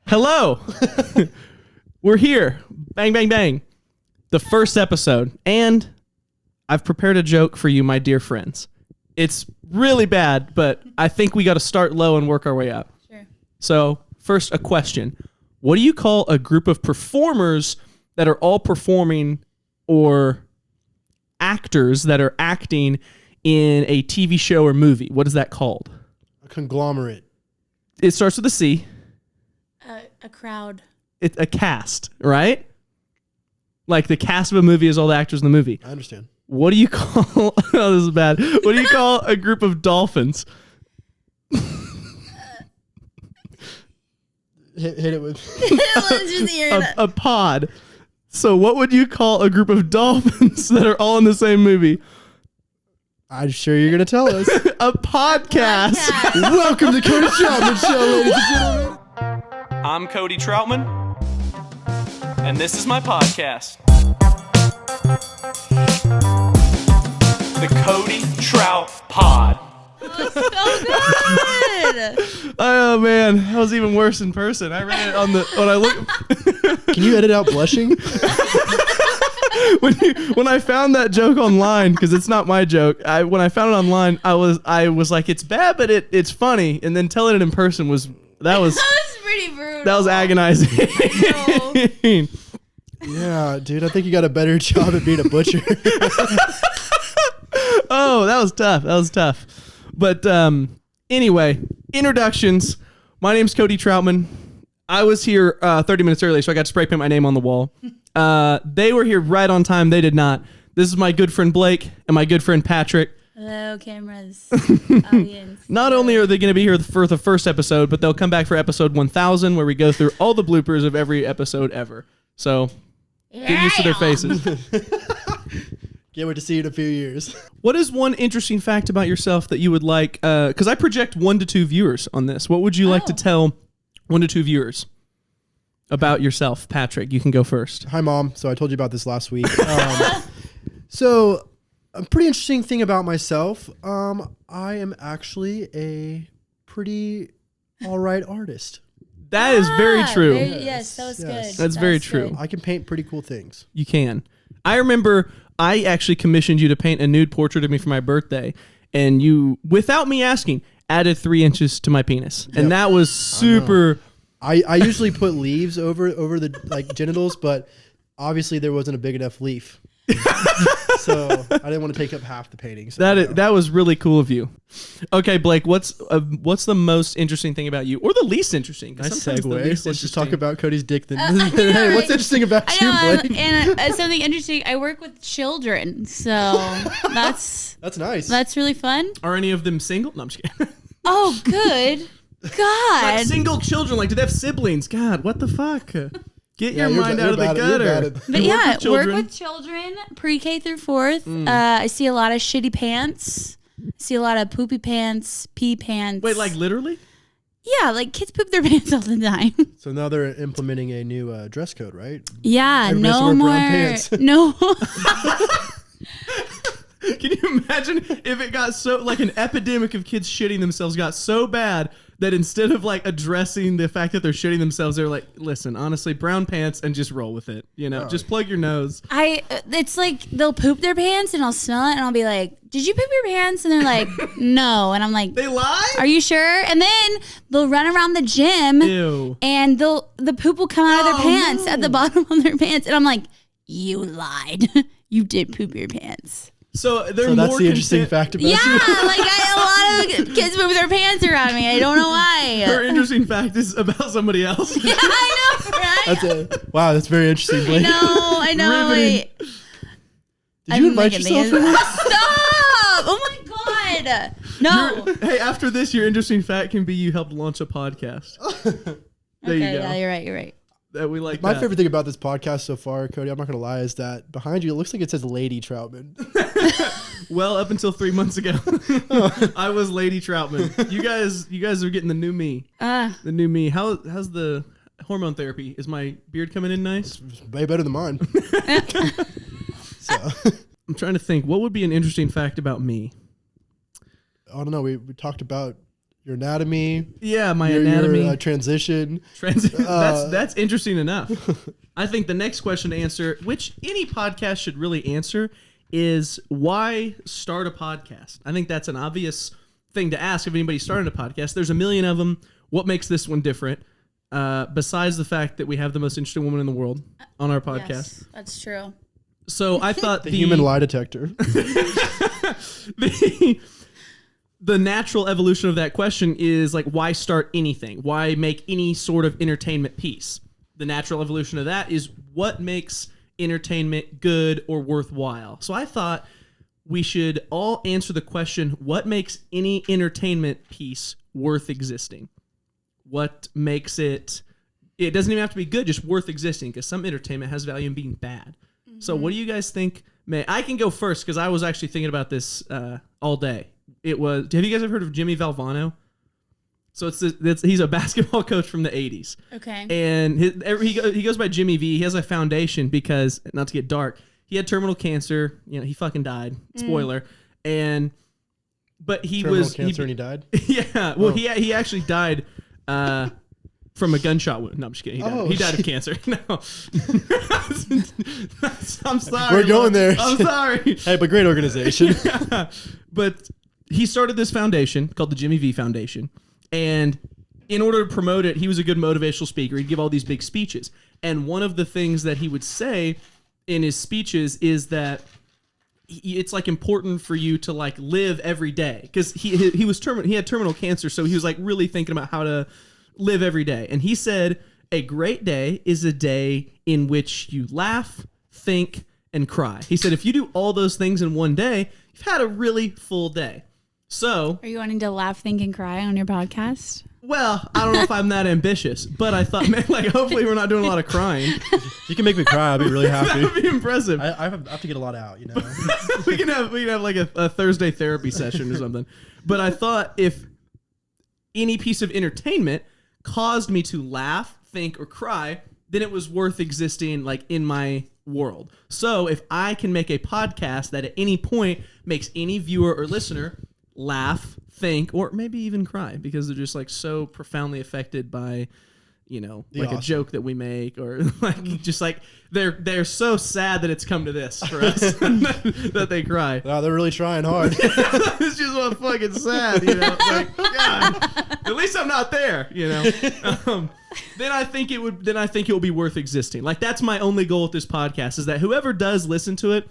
Hello. We're here. Bang, bang, bang. The first episode. And I've prepared a joke for you, my dear friends. It's really bad, but I think we got to start low and work our way up. Sure. So, first, a question. What do you call a group of performers that are all performing, or actors that are acting in a TV show or movie? What is that called? A conglomerate. It starts with a C. A crowd. It's a cast, right? Like the cast of a movie is all the actors in the movie. I understand. What do you call... Oh, this is bad. What do you call a group of dolphins? Hit it with... A pod. So what would you call a group of dolphins that are all in the same movie? I'm sure you're going to tell us. A podcast. Welcome to Cody TroutPod Show, ladies and gentlemen. I'm Cody Troutman, and this is my podcast. The Cody TroutPod. So good. Oh man, that was even worse in person. I read it on the when I look. Can you edit out blushing? when I found that joke online, because it's not my joke. When I found it online, I was like, it's bad, but it's funny. And then telling it in person was pretty brutal. that was agonizing. No. Yeah, dude, I think you got a better job at being a butcher. Oh, that was tough. But anyway, introductions. My name's Cody Troutman. I was here 30 minutes early, so I got to spray paint my name on the wall. They were here right on time. They did not. This is my good friend Blake and my good friend Patrick. Hello, cameras. Audience. Not only are they going to be here for the first episode, but they'll come back for episode 1000, where we go through all the bloopers of every episode ever. So get used to their faces. Can't wait to see you in a few years. What is one interesting fact about yourself that you would like, because I project 1 to 2 viewers on this. What would you like to tell 1 to 2 viewers about yourself? Patrick, you can go first. Hi, Mom. So I told you about this last week. So a pretty interesting thing about myself, I am actually a pretty all right artist. That is very true. Yes, that was good. That's very true. Good. I can paint pretty cool things. You can. I remember I actually commissioned you to paint a nude portrait of me for my birthday, and you, without me asking, added 3 inches to my penis. And that was super... I usually put leaves over the genitals, but obviously there wasn't a big enough leaf. So I didn't want to take up half the painting. So that was really cool of you. Okay, Blake, what's the most interesting thing about you, or the least interesting? Nice segue. Let's just talk about Cody's dick then. Hey, right? What's interesting about you, Blake? And something interesting, I work with children, so that's nice. That's really fun. Are any of them single? No, I'm just kidding. Oh, good. God. Like single children, like, do they have siblings? God, what the fuck? Get your mind out of the gutter. But yeah, work with children, pre-K through 4th. I see a lot of shitty pants. I see a lot of poopy pants, pee pants. Wait, like literally? Yeah, like kids poop their pants all the time. So now they're implementing a new dress code, right? Yeah, Everybody has to no wear more. brown pants. No. Can you imagine if it got so, like, an epidemic of kids shitting themselves got so bad that instead of like addressing the fact that they're shitting themselves, they're like, listen, honestly, brown pants and just roll with it. You know, just plug your nose. It's like they'll poop their pants and I'll smell it and I'll be like, did you poop your pants? And they're like, no. And I'm like, they lie? Are you sure? And then they'll run around the gym. Ew. And the poop will come out of their pants at the bottom of their pants. And I'm like, you lied. You did poop your pants. So that's the interesting fact about you. Yeah, like a lot of kids move their pants around me. I don't know why. Her interesting fact is about somebody else. Yeah, I know, right? Wow, that's very interesting, Blake. I know. Like, did you invite yourself for this? Stop! Oh my God. No. Hey, after this, your interesting fact can be you helped launch a podcast. There you go. Yeah, you're right. That we like. My favorite thing about this podcast so far, Cody, I'm not gonna lie, is that behind you it looks like it says Lady Troutman. Well, up until 3 months ago, I was Lady Troutman. You guys are getting the new me. The new me. How's the hormone therapy? Is my beard coming in nice? It's way better than mine. So I'm trying to think. What would be an interesting fact about me? I don't know. We talked about your anatomy. Yeah, my your anatomy. Transition. That's interesting enough. I think the next question to answer, which any podcast should really answer, is why start a podcast? I think that's an obvious thing to ask if anybody's starting a podcast. There's a million of them. What makes this one different? Besides the fact that we have the most interesting woman in the world on our podcast. Yes, that's true. So I thought the human lie detector. The natural evolution of that question is like, why start anything? Why make any sort of entertainment piece? The natural evolution of that is what makes entertainment good or worthwhile. So I thought we should all answer the question, what makes any entertainment piece worth existing? What makes it doesn't even have to be good, just worth existing, because some entertainment has value in being bad. Mm-hmm. So what do you guys think? I can go first because I was actually thinking about this all day. Have you guys ever heard of Jimmy Valvano? So he's a basketball coach from the 80s. Okay. And he goes by Jimmy V. He has a foundation because, not to get dark, he had terminal cancer. He fucking died. Spoiler. But he terminal was cancer and he died. Yeah. Well, he actually died from a gunshot wound. No, I'm just kidding. He died of cancer. No. I'm sorry. We're going there. I'm sorry. Hey, but great organization. Yeah. But he started this foundation called the Jimmy V Foundation. And in order to promote it, he was a good motivational speaker. He'd give all these big speeches. And one of the things that he would say in his speeches is that it's like important for you to like live every day, because he had terminal cancer, so he was like really thinking about how to live every day. And he said a great day is a day in which you laugh, think, and cry. He said if you do all those things in one day, you've had a really full day. So, are you wanting to laugh, think, and cry on your podcast? Well, I don't know if I'm that ambitious, but I thought, man, like hopefully we're not doing a lot of crying. You can make me cry. I'll be really happy. That would be impressive. I have to get a lot out, we can have like a Thursday therapy session or something. But I thought if any piece of entertainment caused me to laugh, think, or cry, then it was worth existing like in my world. So if I can make a podcast that at any point makes any viewer or listener laugh, think, or maybe even cry because they're just like so profoundly affected by, a joke that we make, or like just like they're so sad that it's come to this for us that they cry. Wow, they're really trying hard. It's just so fucking sad, Like, God, at least I'm not there, Then I think it will be worth existing. Like that's my only goal with this podcast, is that whoever does listen to it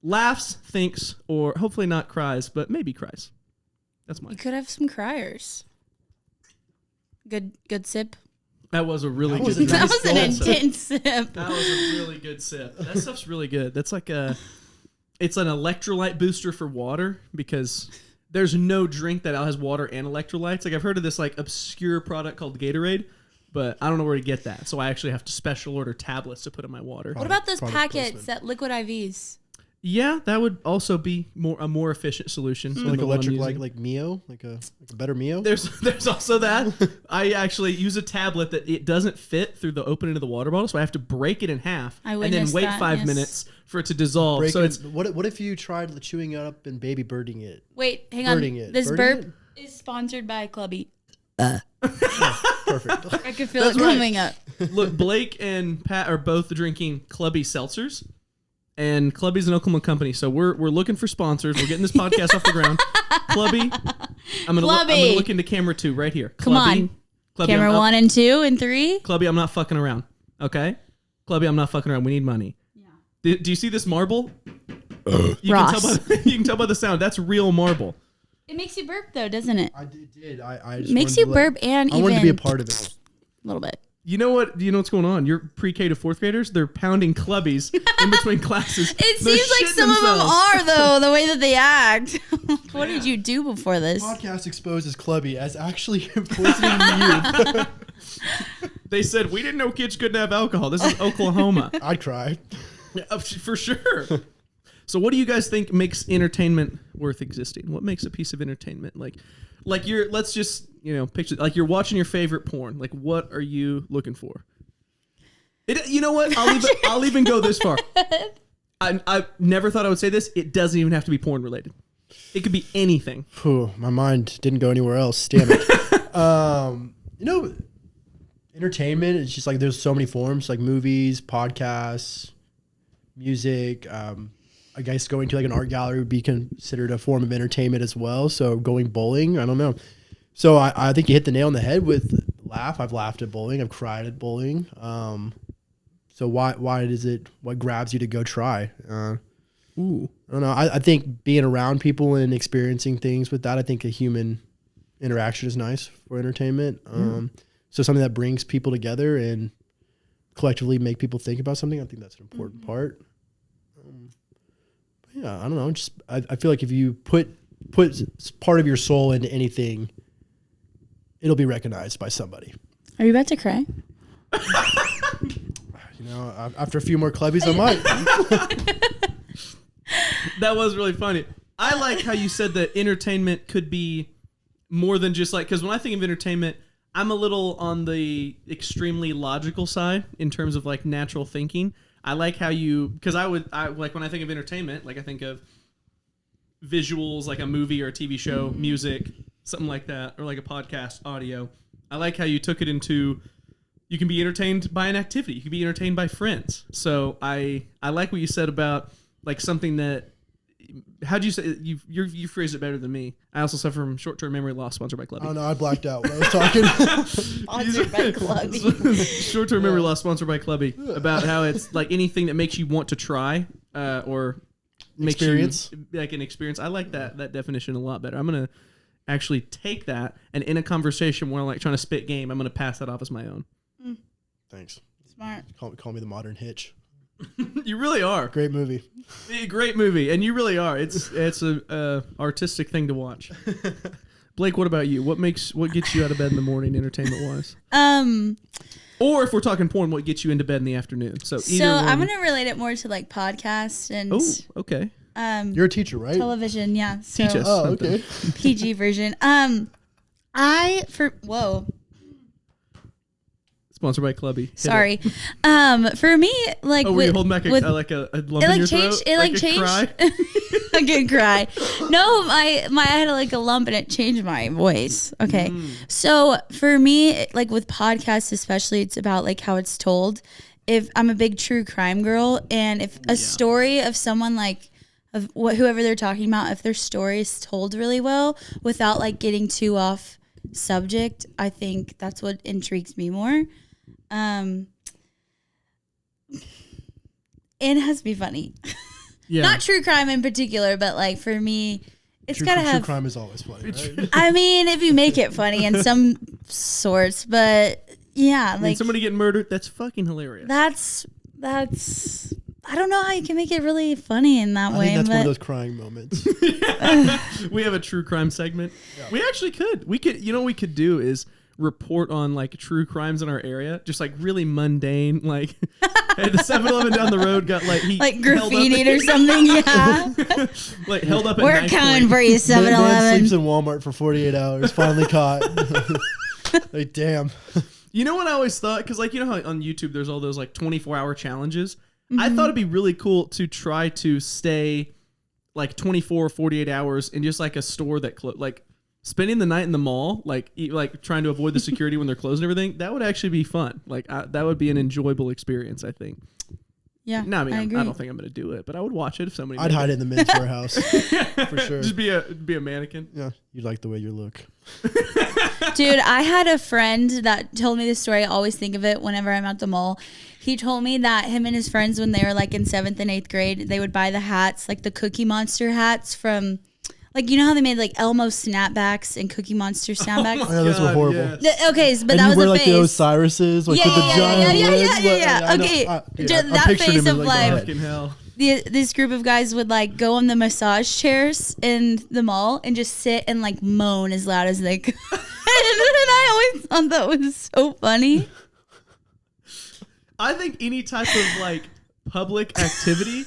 laughs, thinks, or hopefully not cries, but maybe cries. That's mine. You could have some criers. Good sip. That was a really good sip. That was an intense sip. That was a really good sip. That stuff's really good. That's like it's an electrolyte booster for water, because there's no drink that has water and electrolytes. Like I've heard of this like obscure product called Gatorade, but I don't know where to get that. So I actually have to special order tablets to put in my water. What about those packets, that liquid IVs? Yeah, that would also be a more efficient solution. So like electric, like Mio, like a better Mio. There's also that. I actually use a tablet that it doesn't fit through the opening of the water bottle, so I have to break it in half and then wait 5 minutes for it to dissolve. What if you tried chewing it up and baby birding it? Wait, hang on. This burp is sponsored by Clubby. Perfect. I can feel it coming up. Look, Blake and Pat are both drinking Clubby seltzers. And Clubby's an Oklahoma company, so we're looking for sponsors. We're getting this podcast off the ground. Clubby, I'm gonna look into camera 2 right here. Come on, Clubby, camera 1 and 2 and 3. Clubby, I'm not fucking around. Okay, Clubby, I'm not fucking around. We need money. Yeah. Do you see this marble? You can tell by the sound. That's real marble. It makes you burp though, doesn't it? I did. I just makes you burp and I wanted to be a part of it. A little bit. You know what? Do you know what's going on? Your pre-K to 4th graders, they're pounding Clubbies in between classes. It seems like some of them are, though, the way that they act. What did you do before this? Podcast exposes Clubby as actually poisoning the youth. They said, we didn't know kids couldn't have alcohol. This is Oklahoma. I'd cry. For sure. So what do you guys think makes entertainment worth existing? What makes a piece of entertainment? Like let's just, picture, like you're watching your favorite porn. Like, what are you looking for? You know what? I'll even go this far. I never thought I would say this. It doesn't even have to be porn related. It could be anything. Whew, my mind didn't go anywhere else. Damn it. Entertainment. It's just like there's so many forms, like movies, podcasts, music. I guess going to like an art gallery would be considered a form of entertainment as well. So going bowling, I don't know. So I think you hit the nail on the head with laugh. I've laughed at bowling. I've cried at bowling. So why is it, what grabs you to go try? Ooh. I don't know. I think being around people and experiencing things with that, I think a human interaction is nice for entertainment. So something that brings people together and collectively make people think about something, I think that's an important part. Yeah, I don't know. Just I feel like if you put part of your soul into anything, it'll be recognized by somebody. Are you about to cry? After a few more clubbies, I might. That was really funny. I like how you said that entertainment could be more than just like, because when I think of entertainment, I'm a little on the extremely logical side in terms of like natural thinking. I like how you, because I like when I think of entertainment, like I think of visuals, like a movie or a TV show, music, something like that, or like a podcast, audio. I like how you took it into, you can be entertained by an activity. You can be entertained by friends. So I like what you said about like something that, how'd you say, you phrased it better than me. I also suffer from short-term memory loss, sponsored by Clubby. Oh no, I blacked out when I was talking. Sponsored by Clubby. Short-term memory loss, sponsored by Clubby. About how it's like anything that makes you want to try or makes Experience. you like an experience. I like that definition a lot better. I'm gonna actually take that and in a conversation where I'm like trying to spit game, I'm gonna pass that off as my own. Thanks. Smart. Call me the modern Hitch. You really are. Great movie. Great movie, and you really are. It's a artistic thing to watch. Blake, what about you? What gets you out of bed in the morning, entertainment wise? Or if we're talking porn, what gets you into bed in the afternoon? So I'm gonna relate it more to like podcasts and okay. You're a teacher, right? Television, yeah. So Teach us. Oh, okay. PG version. Sponsored by Clubby. Sorry. For me, like, were you holding back a lump in your throat? It changed. Cry? A good cry. No, I had like a lump and it changed my voice. Okay. So for me, like with podcasts especially, it's about like how it's told. If I'm a big true crime girl, and if a story of someone like of whoever they're talking about, if their story is told really well without like getting too off subject, I think that's what intrigues me more. And it has to be funny. Yeah. Not true crime in particular, but like for me, it's gotta have. True crime is always funny, right? I mean, if you make it funny in some sorts, but yeah, I mean, like somebody getting murdered, that's fucking hilarious. that's. I don't know how you can make it really funny in that I way. think that's but one of those crying moments. We have a true crime segment. Yeah. We actually could. We could. You know what we could do is report on like true crimes in our area, just like really mundane, like hey, the 7-Eleven down the road got like like graffitied or something. Yeah, like held up. We're coming for you, 7-Eleven. Man sleeps in Walmart for 48 hours. Finally caught. Like damn. You know what I always thought? Because like you know how on YouTube there's all those like 24-hour challenges. I thought it'd be really cool to try to stay like 24 or 48 hours in just like a store that like spending the night in the mall, like trying to avoid the security when they're closed and everything. That would actually be fun. Like that would be an enjoyable experience, I think. Yeah, no, I mean, agree. I don't think I'm going to do it, but I would watch it if somebody. I'd hide it in the men's warehouse for sure. Just be a mannequin. Yeah, you like the way you look. Dude, I had a friend that told me this story. I always think of it whenever I'm at the mall. He told me that him and his friends, when they were like in 7th and 8th grade, they would buy the hats, like the Cookie Monster hats from, like, you know how they made like Elmo snapbacks and Cookie Monster snapbacks? Oh, those were horrible. Yes. Okay, but and that you was wear a like phase. the Osiris's, like with the giant lids. Yeah. Okay, that phase of life. Fucking hell. This group of guys would like go on the massage chairs in the mall and just sit and like moan as loud as they could. And I always thought that was so funny. I think any type of like public activity,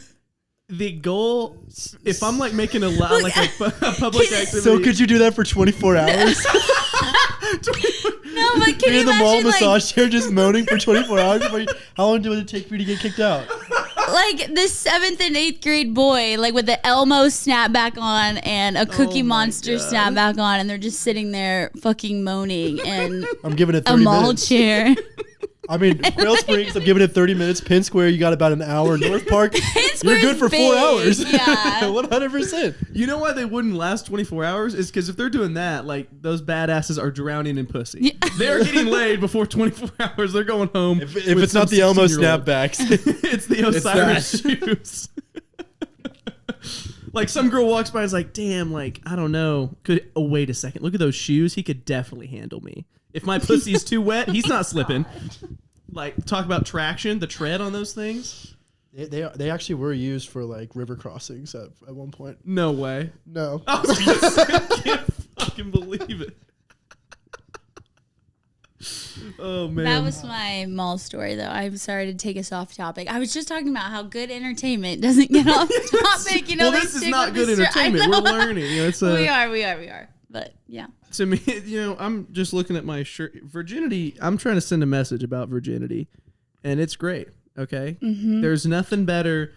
the goal, if I'm like making a public activity. So could you do that for 24 hours? No, but can You're you in the mall imagine massage chair just moaning for 24 hours? How long would it take for you to get kicked out? like this 7th and 8th grade boy, like with the Elmo snapback on and a Cookie Monster snapback on, and they're just sitting there fucking moaning and I'm giving it a 30 mall minutes. chair. I mean, Quail Springs, I'm giving it 30 minutes. Penn Square, you got about an hour. North Park, you're good for 4 hours. Yeah. 100%. You know why they wouldn't last 24 hours? Is because if they're doing that, like, those badasses are drowning in pussy. Yeah. They're getting laid before 24 hours. They're going home. If it's not the Elmo snapbacks, it's the Osiris shoes. Like, some girl walks by and is like, damn, like, I don't know. Wait a second. Look at those shoes. He could definitely handle me. If my pussy is too wet, he's not slipping. Like, talk about traction, the tread on those things. they actually were used for like river crossings at one point. No way. No. I was gonna say, I can't fucking believe it. Oh man. That was my mall story, though. I'm sorry to take us off topic. I was just talking about how good entertainment doesn't get off topic. You know, well, this is not good entertainment. We're learning. You know, it's we are. But yeah. To me, you know, I'm just looking at my shirt. Virginity. I'm trying to send a message about virginity, and it's great. Okay, There's nothing better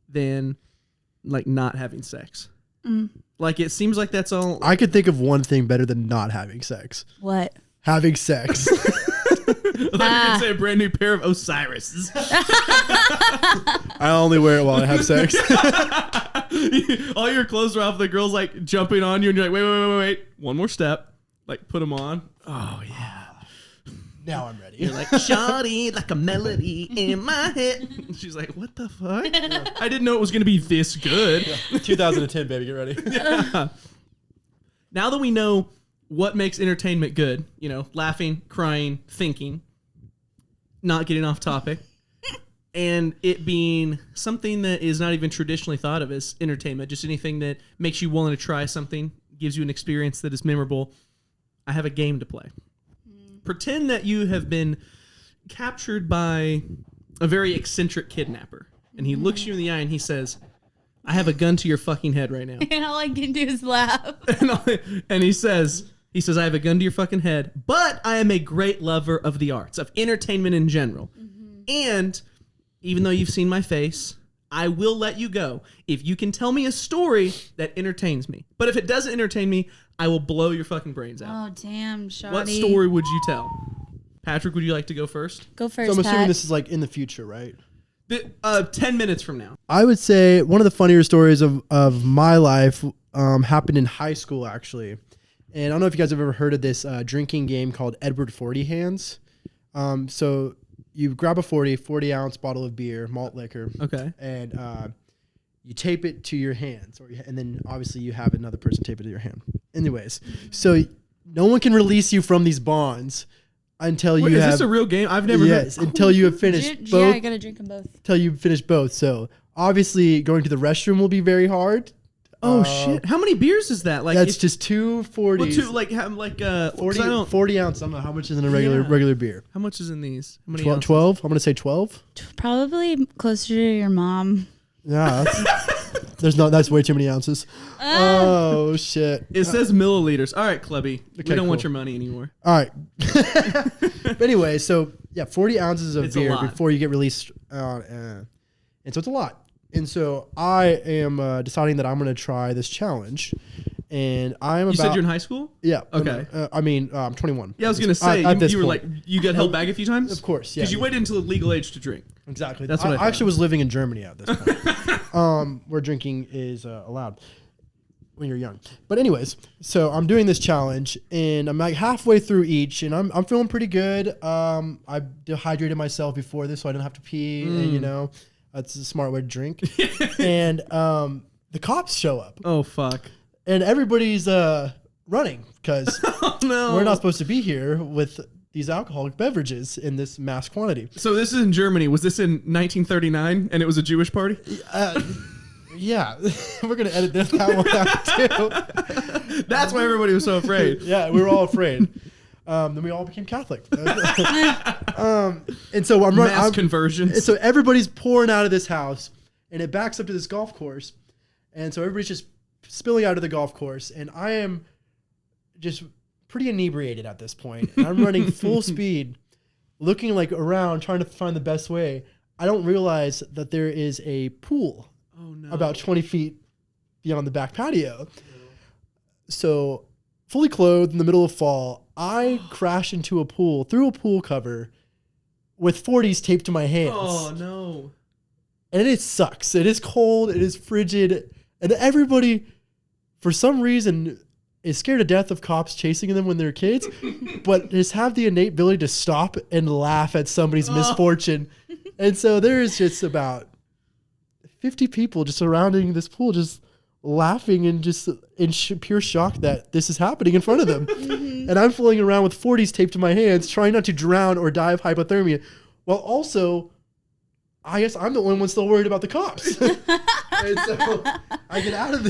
than like not having sex. Like, it seems like that's all. I could think of one thing better than not having sex. What? Having sex. I thought you could say a brand new pair of Osiris. I only wear it while I have sex. All your clothes are off. The girl's like jumping on you, and you're like, wait. One more step. Like, put them on. Oh, yeah. Now I'm ready. You're like, shawty, like a melody in my head. She's like, what the fuck? I didn't know it was going to be this good. 2010, baby. Get ready. Yeah. Now that we know what makes entertainment good, you know, laughing, crying, thinking, not getting off topic, and it being something that is not even traditionally thought of as entertainment, just anything that makes you willing to try something, gives you an experience that is memorable, I have a game to play. Pretend that you have been captured by a very eccentric kidnapper, and he looks you in the eye and he says, I have a gun to your fucking head right now. And all I can do is laugh. And he says, I have a gun to your fucking head, but I am a great lover of the arts, of entertainment in general. And even though you've seen my face, I will let you go if you can tell me a story that entertains me. But if it doesn't entertain me, I will blow your fucking brains out. Oh, damn, Shawty. What story would you tell? Patrick, would you like to go first? Go first, So I'm assuming Pat. this is like in the future, right? 10 minutes from now. I would say one of the funnier stories of my life happened in high school, actually. And I don't know if you guys have ever heard of this drinking game called Edward 40 Hands. So you grab a 40-ounce bottle of beer, malt liquor. Okay. And you tape it to your hands. And then obviously you have another person tape it to your hand. Anyways, so no one can release you from these bonds until Wait, you is have... this a real game? I've never Yes, heard. until you have finished Yeah, both. I gotta drink them both. Until you finish both. So obviously going to the restroom will be very hard. Oh, shit. How many beers is that? Like, That's just 2 40s. well, like 40 ounce. I don't know how much is in a regular beer. How much is in these? How many 12, ounces? 12? I'm going to say 12. Probably closer to your mom. Yeah. That's way too many ounces. Oh, shit. It says milliliters. All right, Clubby. We Okay, don't want cool. your money anymore. All right. But anyway, so yeah, 40 ounces of It's a beer lot. before you get released. And so it's a lot. And so I am deciding that I'm going to try this challenge. And I'm You about... said you're in high school? Yeah. Okay. I'm 21. Yeah, I was going to say, At this you were point. like, you got held back a few times? Of course, yeah. Because you waited until the legal age to drink. Exactly. That's what I I thought. actually was living in Germany at this point, where drinking is allowed when you're young. But anyways, so I'm doing this challenge, and I'm like halfway through each, and I'm feeling pretty good. I dehydrated myself before this, so I didn't have to pee. And, you know, that's a smart way to drink. And the cops show up, Oh, fuck. and everybody's running because No. we're not supposed to be here with these alcoholic beverages in this mass quantity. So this is in Germany. Was this in 1939 and it was a Jewish party? Yeah, we're gonna edit that one out too. That's why everybody was so afraid. Yeah, we were all afraid. Then we all became Catholic. And so I'm running. Mass conversions. So everybody's pouring out of this house, and it backs up to this golf course, and so everybody's just spilling out of the golf course, and I am just pretty inebriated at this point. And I'm running full speed, looking like around, trying to find the best way I don't realize that there is a pool about 20 feet beyond the back patio. So fully clothed in the middle of fall, I crash into a pool through a pool cover with 40s taped to my hands. Oh, no. And it sucks. It is cold. It is frigid. And everybody, for some reason, is scared to death of cops chasing them when they're kids, but just have the innate ability to stop and laugh at somebody's misfortune. And so there's just about 50 people just surrounding this pool, just laughing and just in pure shock that this is happening in front of them. And I'm floating around with 40s taped to my hands, trying not to drown or die of hypothermia, while also, I guess I'm the only one still worried about the cops. And so I get out of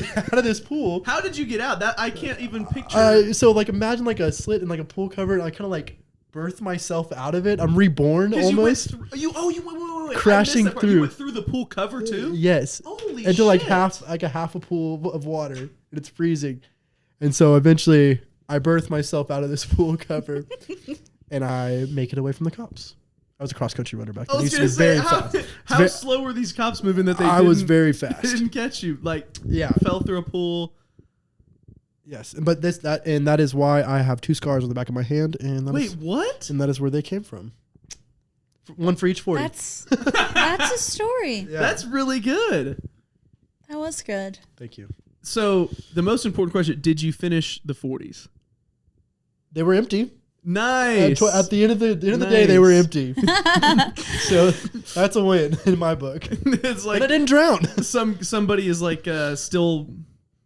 this pool. How did you get out? That I can't even picture. So like imagine like a slit in like a pool cover, and I kind of like birth myself out of it. I'm reborn almost. You went crashing through. You went through the pool cover too. Yes. Holy into shit. like a half a pool of water, and it's freezing. And so eventually I birth myself out of this pool cover, and I make it away from the cops. I was a cross-country runner back then. I was going to say, how slow were these cops moving that I was very fast. Didn't catch you? Like, yeah, fell through a pool. Yes, but that is why I have 2 scars on the back of my hand. And what? And that is where they came from. One for each 40. That's a story. Yeah. That's really good. That was good. Thank you. So the most important question: did you finish the 40s? They were empty. Nice. At the end of the day, they were empty. So that's a win in my book. It's like, and I didn't drown. Somebody is like still,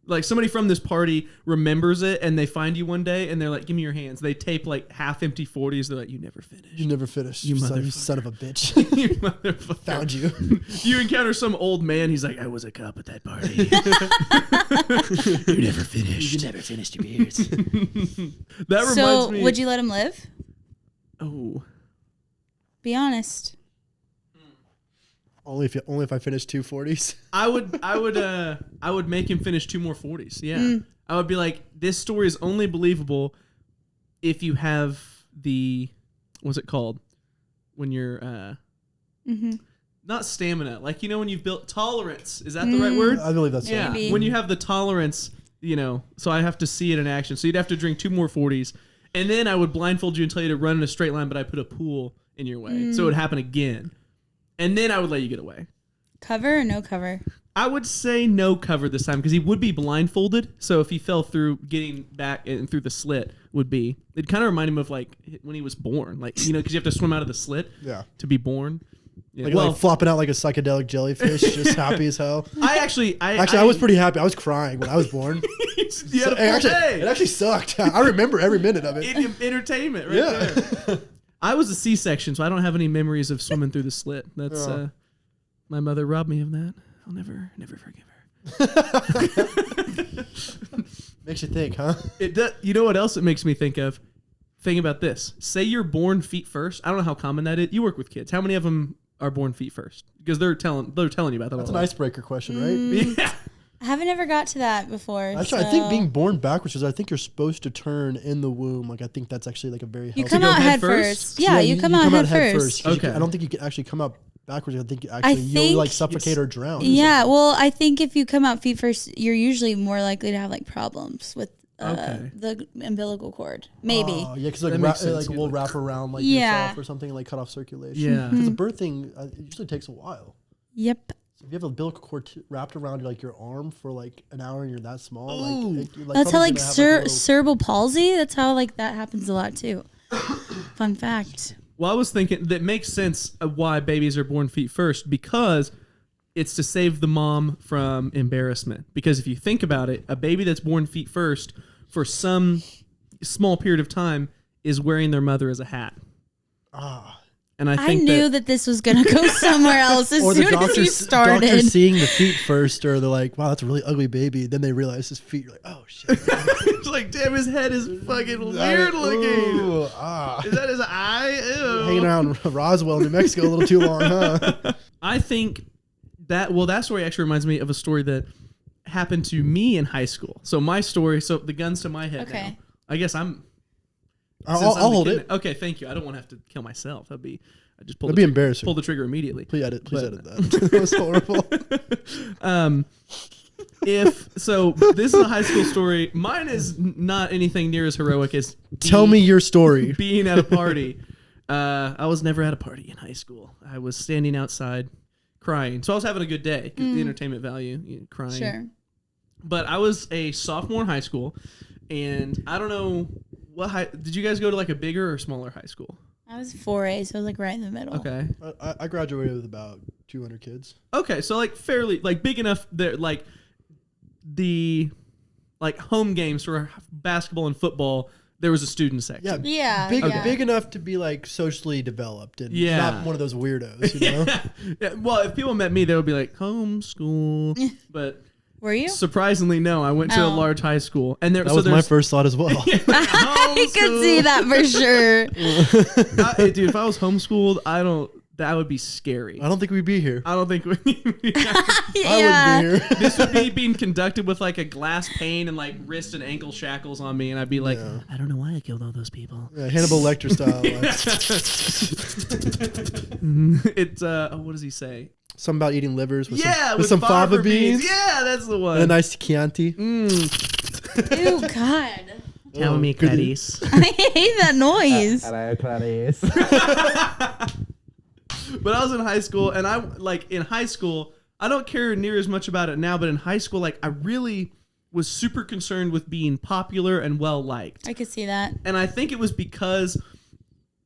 like somebody from this party remembers it, and they find you one day, and they're like, "Give me your hands." They tape like half empty 40s. They're like, "You never finished. You never finished. You son of a bitch." You motherfucker. Found you. You encounter some old man. He's like, "I was a cop at that party." You never finished. You never finished your beers. That reminds So, me. would you let him live? Oh. Be honest. Only if I finish 2 40s. I would make him finish 2 more 40s. Yeah. I would be like, this story is only believable if you have the, what's it called? When you're not stamina, like, you know, when you've built tolerance. Is that the right word? I believe that's Yeah. Maybe. When you have the tolerance, you know, so I have to see it in action. So you'd have to drink 2 more 40s. And then I would blindfold you and tell you to run in a straight line, but I put a pool in your way. So it would happen again. And then I would let you get away. Cover or no cover? I would say no cover this time because he would be blindfolded. So if he fell through, getting back and through the slit it kind of reminded him of like when he was born. Like, you know, because you have to swim out of the slit to be born. Yeah. Like flopping out like a psychedelic jellyfish, just happy as hell. I was pretty happy. I was crying when I was born. You had a full day. It actually sucked. I remember every minute of it. Entertainment right there. I was a C-section, so I don't have any memories of swimming through the slit. That's my mother robbed me of that. I'll never forgive her. Makes you think, huh? It does. You know what else it makes me think of? Think about this. Say you're born feet first. I don't know how common that is. You work with kids. How many of them are born feet first? Because they're telling you about that. That's an icebreaker question, right? Yeah. I haven't ever got to that before. Actually, I think being born backwards is I think you're supposed to turn in the womb. Like I think that's actually like a very healthy. You come out head first. Yeah, you come out head first. Okay. I don't think you can actually come out backwards. I think you'll like suffocate or drown. Yeah, well, I think if you come out feet first, you're usually more likely to have like problems with the umbilical cord. Maybe. Oh, yeah, because like we'll wrap around like yourself or something, like cut off circulation. Yeah. Because the birthing it usually takes a while. Yep. So if you have a umbilical cord wrapped around like your arm for like an hour and you're that small, that's how like cerebral palsy. That's how like that happens a lot too. Fun fact. Well, I was thinking that makes sense of why babies are born feet first, because it's to save the mom from embarrassment. Because if you think about it, a baby that's born feet first for some small period of time is wearing their mother as a hat. And I knew that this was going to go somewhere else as soon as you started. Doctors seeing the feet first, or they're like, wow, that's a really ugly baby. Then they realize his feet. You're like, oh, shit. It's like, damn, his head is fucking weird looking. Is that his eye? Ew. Hanging around Roswell, New Mexico a little too long, huh? I think that story actually reminds me of a story that happened to me in high school. So my story, the gun's to my head now. I guess I'll hold it. Okay, thank you. I don't want to have to kill myself. That'd be I just pulled That'd be embarrassing. Pull the trigger immediately. Please edit that. That was horrible. This is a high school story. Mine is not anything near as heroic as Tell me your story. being at a party. I was never at a party in high school. I was standing outside crying. So I was having a good day. The entertainment value, crying. Sure. But I was a sophomore in high school, and I don't know did you guys go to like a bigger or smaller high school? I was 4A, so I was like right in the middle. Okay. I graduated with about 200 kids. Okay, so like fairly like big enough that like the like home games for basketball and football, there was a student section. Yeah. Big enough to be like socially developed and Yeah. not one of those weirdos, you know? Yeah. Well, if people met me, they would be like homeschool. But Were you? surprisingly, no. I went to a large high school, and That was my first thought as well. I could see that for sure. Dude, if I was homeschooled, that would be scary. I don't think we'd be here. I don't think I wouldn't be here. this would be being conducted with like a glass pane and like wrist and ankle shackles on me, and I'd be like, Yeah. I don't know why I killed all those people. Yeah, Hannibal Lecter style. It's what does he say? Something about eating livers with with some fava beans. Yeah, that's the one. And a nice Chianti. Ew, God. Tell me, Clarice. I hate that noise. But I was in high school, and I don't care near as much about it now, but in high school, like I really was super concerned with being popular and well liked. I could see that. And I think it was because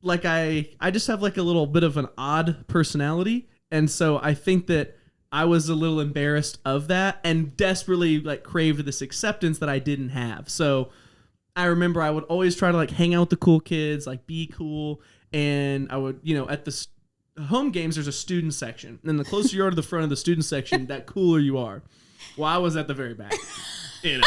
like I just have like a little bit of an odd personality, and so I think that I was a little embarrassed of that and desperately like craved this acceptance that I didn't have. So I remember I would always try to like hang out with the cool kids, like be cool, and I would, at the home games, there's a student section, and the closer you are to the front of the student section, that cooler you are. Well, I was at the very back. It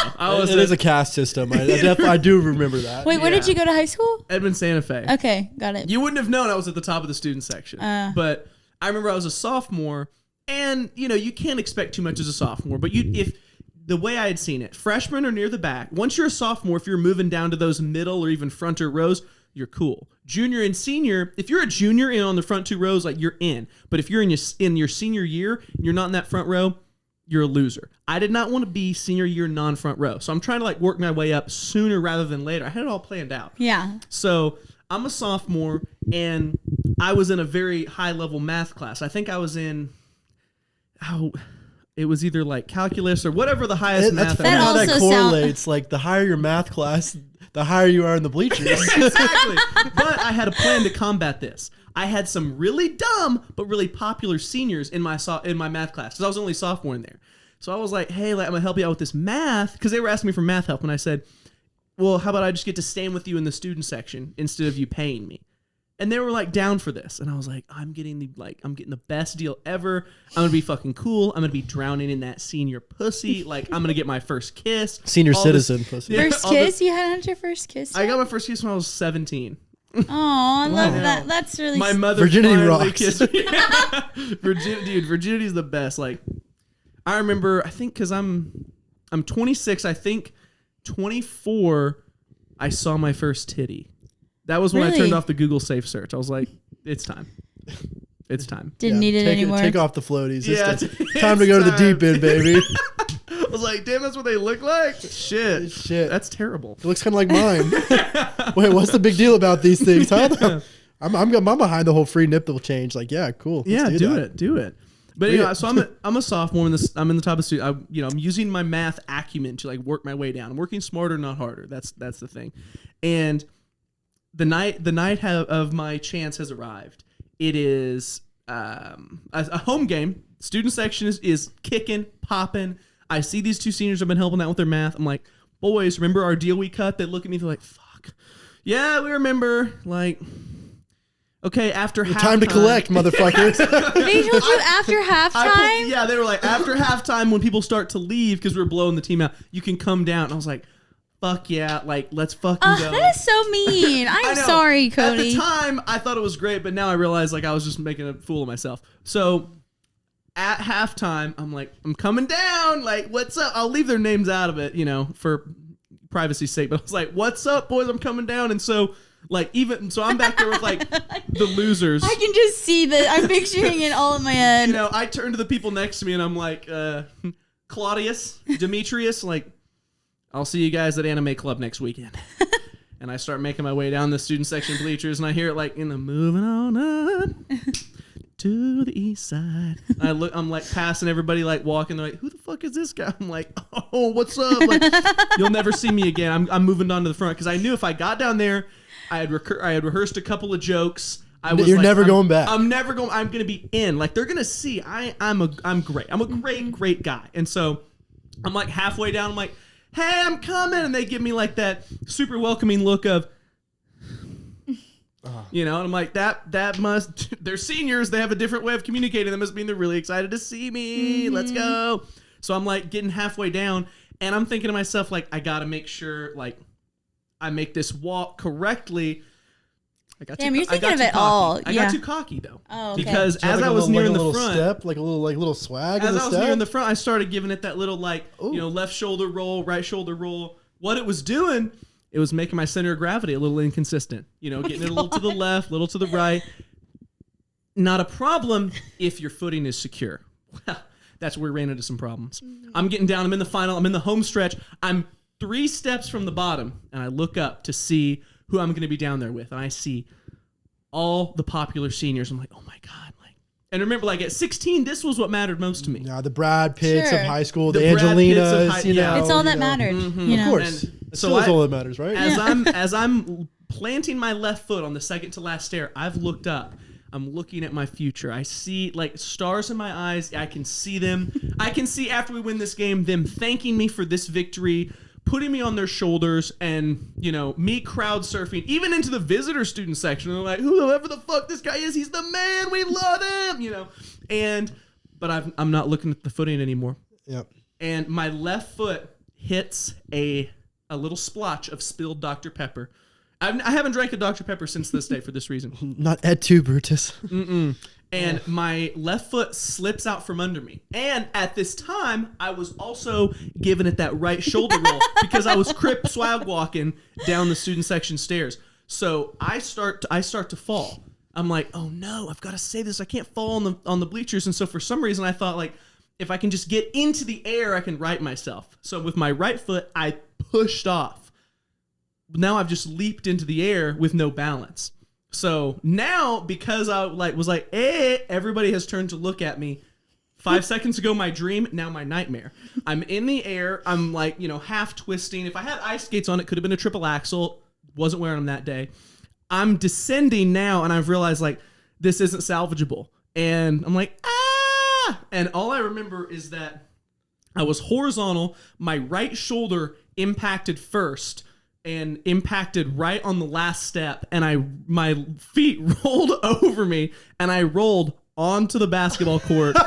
is a caste system. I do remember that. Wait, where did you go to high school? Edmond Santa Fe. Okay, got it. You wouldn't have known I was at the top of the student section. But I remember I was a sophomore, and you can't expect too much as a sophomore, but if the way I had seen it, freshmen are near the back. Once you're a sophomore, if you're moving down to those middle or even fronter rows, you're cool. Junior and senior, if you're a junior and on the front two rows, like you're in. But if you're in your senior year, you're not in that front row, you're a loser. I did not want to be senior year non-front row. So I'm trying to like work my way up sooner rather than later. I had it all planned out. Yeah. So I'm a sophomore, and I was in a very high level math class. I think I was in it was either like calculus or whatever the highest math. That's funny how that correlates. Like the higher your math class, the higher you are in the bleachers. Exactly. But I had a plan to combat this. I had some really dumb but really popular seniors in my math class because I was only sophomore in there. So I was like, hey, I'm gonna help you out with this math, because they were asking me for math help, and I said, well, how about I just get to stand with you in the student section instead of you paying me? And they were like down for this, and I was like, I'm getting the best deal ever. I'm gonna be fucking cool. I'm gonna be drowning in that senior pussy. Like I'm gonna get my first kiss. Senior citizen pussy. First kiss? You had your first kiss? I got my first kiss when I was 17. Oh, I love that. That's really my mother. Virginity finally rocks. Kissed me. Virginity's the best. Like I remember, I think because I'm 26. I think 24. I saw my first titty. That was when I turned off the Google safe search. I was like, it's time. It's time. Didn't need it anymore. Take off the floaties. Yeah, It's time to go to the deep end, baby. I was like, damn, that's what they look like? Shit. That's terrible. It looks kind of like mine. Wait, what's the big deal about these things, huh? I'm behind the whole free nipple change. Like, yeah, cool. Let's do it. But anyway, so I'm a sophomore. I'm in the top of the student. I'm using my math acumen to like work my way down. I'm working smarter, not harder. That's the thing. And the night of my chance has arrived. It is a home game. Student section is kicking, popping. I see these two seniors have been helping out with their math. I'm like, boys, remember our deal we cut? They look at me, they're like, fuck. Yeah, we remember. Like, okay, after halftime. Time to collect, motherfuckers. They told you after halftime? Yeah, they were like, after halftime, when people start to leave because we're blowing the team out, you can come down. And I was like, fuck yeah, like, let's fucking go. That is so mean. I'm sorry, Cody. At the time, I thought it was great, but now I realize like I was just making a fool of myself. So at halftime, I'm like, I'm coming down. Like, what's up? I'll leave their names out of it, for privacy's sake. But I was like, what's up, boys? I'm coming down. And so Like even so, I'm back there with like the losers. I can just see that. I'm picturing it all in my head. You know, I turn to the people next to me and I'm like, Claudius, Demetrius, like, I'll see you guys at Anime Club next weekend. And I start making my way down the student section bleachers, and I hear it like in the moving on up to the east side. I'm like passing everybody, like walking. They're like, "Who the fuck is this guy?" I'm like, "Oh, what's up?" Like, you'll never see me again. I'm moving on to the front because I knew if I got down there, I had rehearsed a couple of jokes. You're never going back. I'm never going. I'm gonna be in. Like they're gonna see. I'm great. I'm a great guy. And so I'm like halfway down. I'm like, "Hey, I'm coming," and they give me like that super welcoming look of, you know, and I'm like, that must, they're seniors. They have a different way of communicating. That must mean they're really excited to see me. Let's go. So I'm like getting halfway down, and I'm thinking to myself, like, I gotta make sure like I make this walk correctly. Damn, you're thinking of it all. I got too cocky though. Oh, okay. Because as I was nearing the front, step, like a little swag. As I was nearing the front, I started giving it that little like, you know, left shoulder roll, right shoulder roll. What it was doing, it was making my center of gravity a little inconsistent. You know, getting it a little to the left, a little to the right. Not a problem if your footing is secure. Well, that's where we ran into some problems. I'm getting down. I'm in the home stretch. I'm 3 steps from the bottom, and I look up to see who I'm going to be down there with. And I see all the popular seniors. I'm like, oh my God. And remember, like at 16, this was what mattered most to me. Yeah, the Brad Pitts of high school, the Brad Angelinas, Pitts of know. It's all that mattered. Mm-hmm. You know? Of course. And so it's all that matters, right? As I'm planting my left foot on the second to last stair, I've looked up. I'm looking at my future. I see like stars in my eyes. I can see them. I can see after we win this game, them thanking me for this victory, putting me on their shoulders, and, you know, me crowd surfing, even into the visitor student section. And they're like, whoever the fuck this guy is, he's the man. We love him, you know. But I'm not looking at the footing anymore. Yep. And my left foot hits a little splotch of spilled Dr. Pepper. I haven't drank a Dr. Pepper since this day for this reason. Not Ed2, Brutus. And my left foot slips out from under me. And at this time, I was also giving it that right shoulder roll because I was crip swag walking down the student section stairs. So I start to fall. I'm like, oh no, I've got to save this. I can't fall on the bleachers. And so for some reason, I thought like, if I can just get into the air, I can right myself. So with my right foot, I pushed off. Now I've just leaped into the air with no balance. So now, because I was like, everybody has turned to look at me. 5 seconds ago, my dream, now my nightmare. I'm in the air. I'm like, you know, half twisting. If I had ice skates on, it could have been a triple axel. Wasn't wearing them that day. I'm descending now, and I've realized, like, this isn't salvageable. And I'm like, ah! And all I remember is that I was horizontal. My right shoulder impacted first and impacted right on the last step. And my feet rolled over me, and I rolled onto the basketball court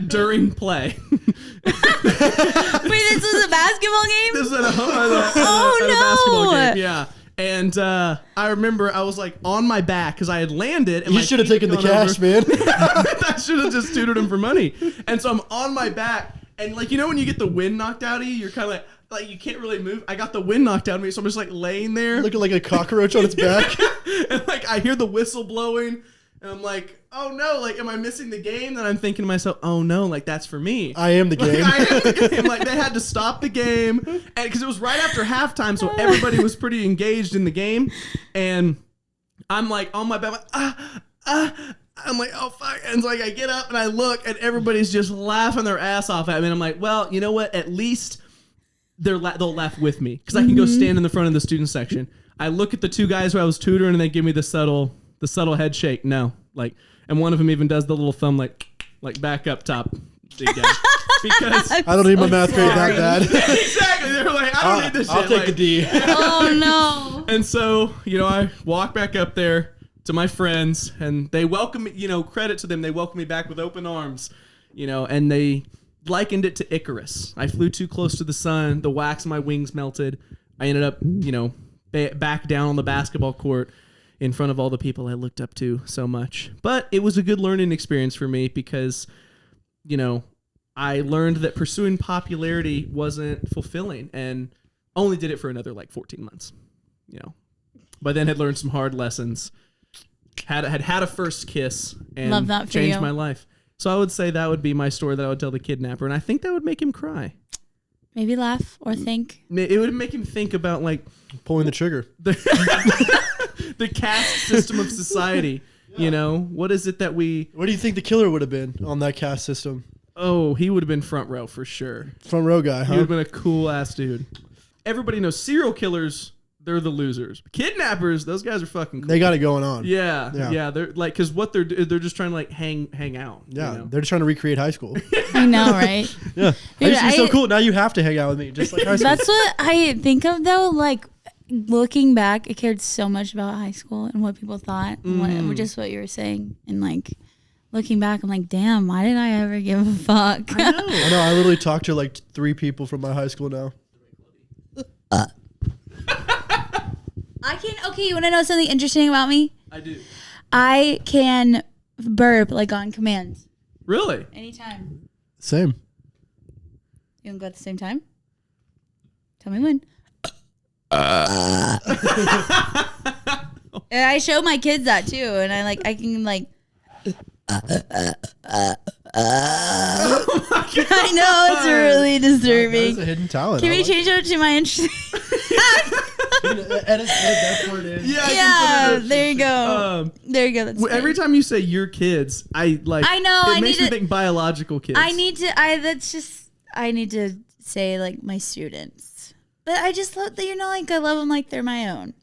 during play. Wait, this was a basketball game? This was at a basketball game, yeah. And I remember I was like on my back because I had landed. And you should have taken the cash, man. I should have just tutored him for money. And so I'm on my back, and like, you know when you get the wind knocked out of you, you're kind of like you can't really move. I got the wind knocked out of me, so I'm just like laying there, looking like a cockroach on its back. And like I hear the whistle blowing, and I'm like, oh no, like am I missing the game? Then I'm thinking to myself, oh no, like that's for me. I am the game. Like, I am the game. Like they had to stop the game, and because it was right after halftime, so everybody was pretty engaged in the game, and I'm like on my back, I'm like, oh fuck, and so like I get up and I look, and everybody's just laughing their ass off at me, and I'm like, well, you know what? At least they'll laugh with me because I can go stand in the front of the student section. I look at the 2 guys who I was tutoring, and they give me the subtle head shake. No, like, and one of them even does the little thumb like back up top. Big guy. Because I don't need my math grade that bad. Exactly. They're like, I don't need this shit. I'll take the D. Oh no. And so, you know, I walk back up there to my friends, and they welcome me, you know, credit to them. They welcome me back with open arms, you know, and they likened it to Icarus. I flew too close to the sun. The wax in my wings melted. I ended up, you know, back down on the basketball court in front of all the people I looked up to so much. But it was a good learning experience for me because, you know, I learned that pursuing popularity wasn't fulfilling, and only did it for another like 14 months, you know. but then had learned some hard lessons. Had a first kiss and Love that for changed you. my life. So I would say that would be my story that I would tell the kidnapper, and I think that would make him cry. Maybe laugh or think. It would make him think about like Pulling the trigger. the caste system of society. You know, what is it that we? What do you think the killer would have been on that caste system? Oh, he would have been front row for sure. Front row guy, He huh? would have been a cool ass dude. Everybody knows serial killers. They're the losers. Kidnappers, those guys are fucking cool. They got it going on. Yeah. They're like, because what they're just trying to like hang out. Yeah, you know? they're just trying to recreate high school. I know, right? Yeah, Dude, I used to be so cool. Now you have to hang out with me, just like high school. That's what I think of though. Like looking back, I cared so much about high school and what people thought, and just what you were saying, and like looking back, I'm like, damn, why did I ever give a fuck? I know. I know. I literally talked to like 3 people from my high school now. Okay, you want to know something interesting about me? I do. I can burp like on command Really? anytime. Same. You want to go at the same time? Tell me when. And I show my kids that too, and I can like. I know it's really disturbing. That's a hidden talent. Can we change it to my interesting? edit that part in. Yeah, there you go. There you go. That's Every time you say your kids, I know. I It makes need me to- think biological kids. I need to say like my students, but I just love that, like I love them like they're my own.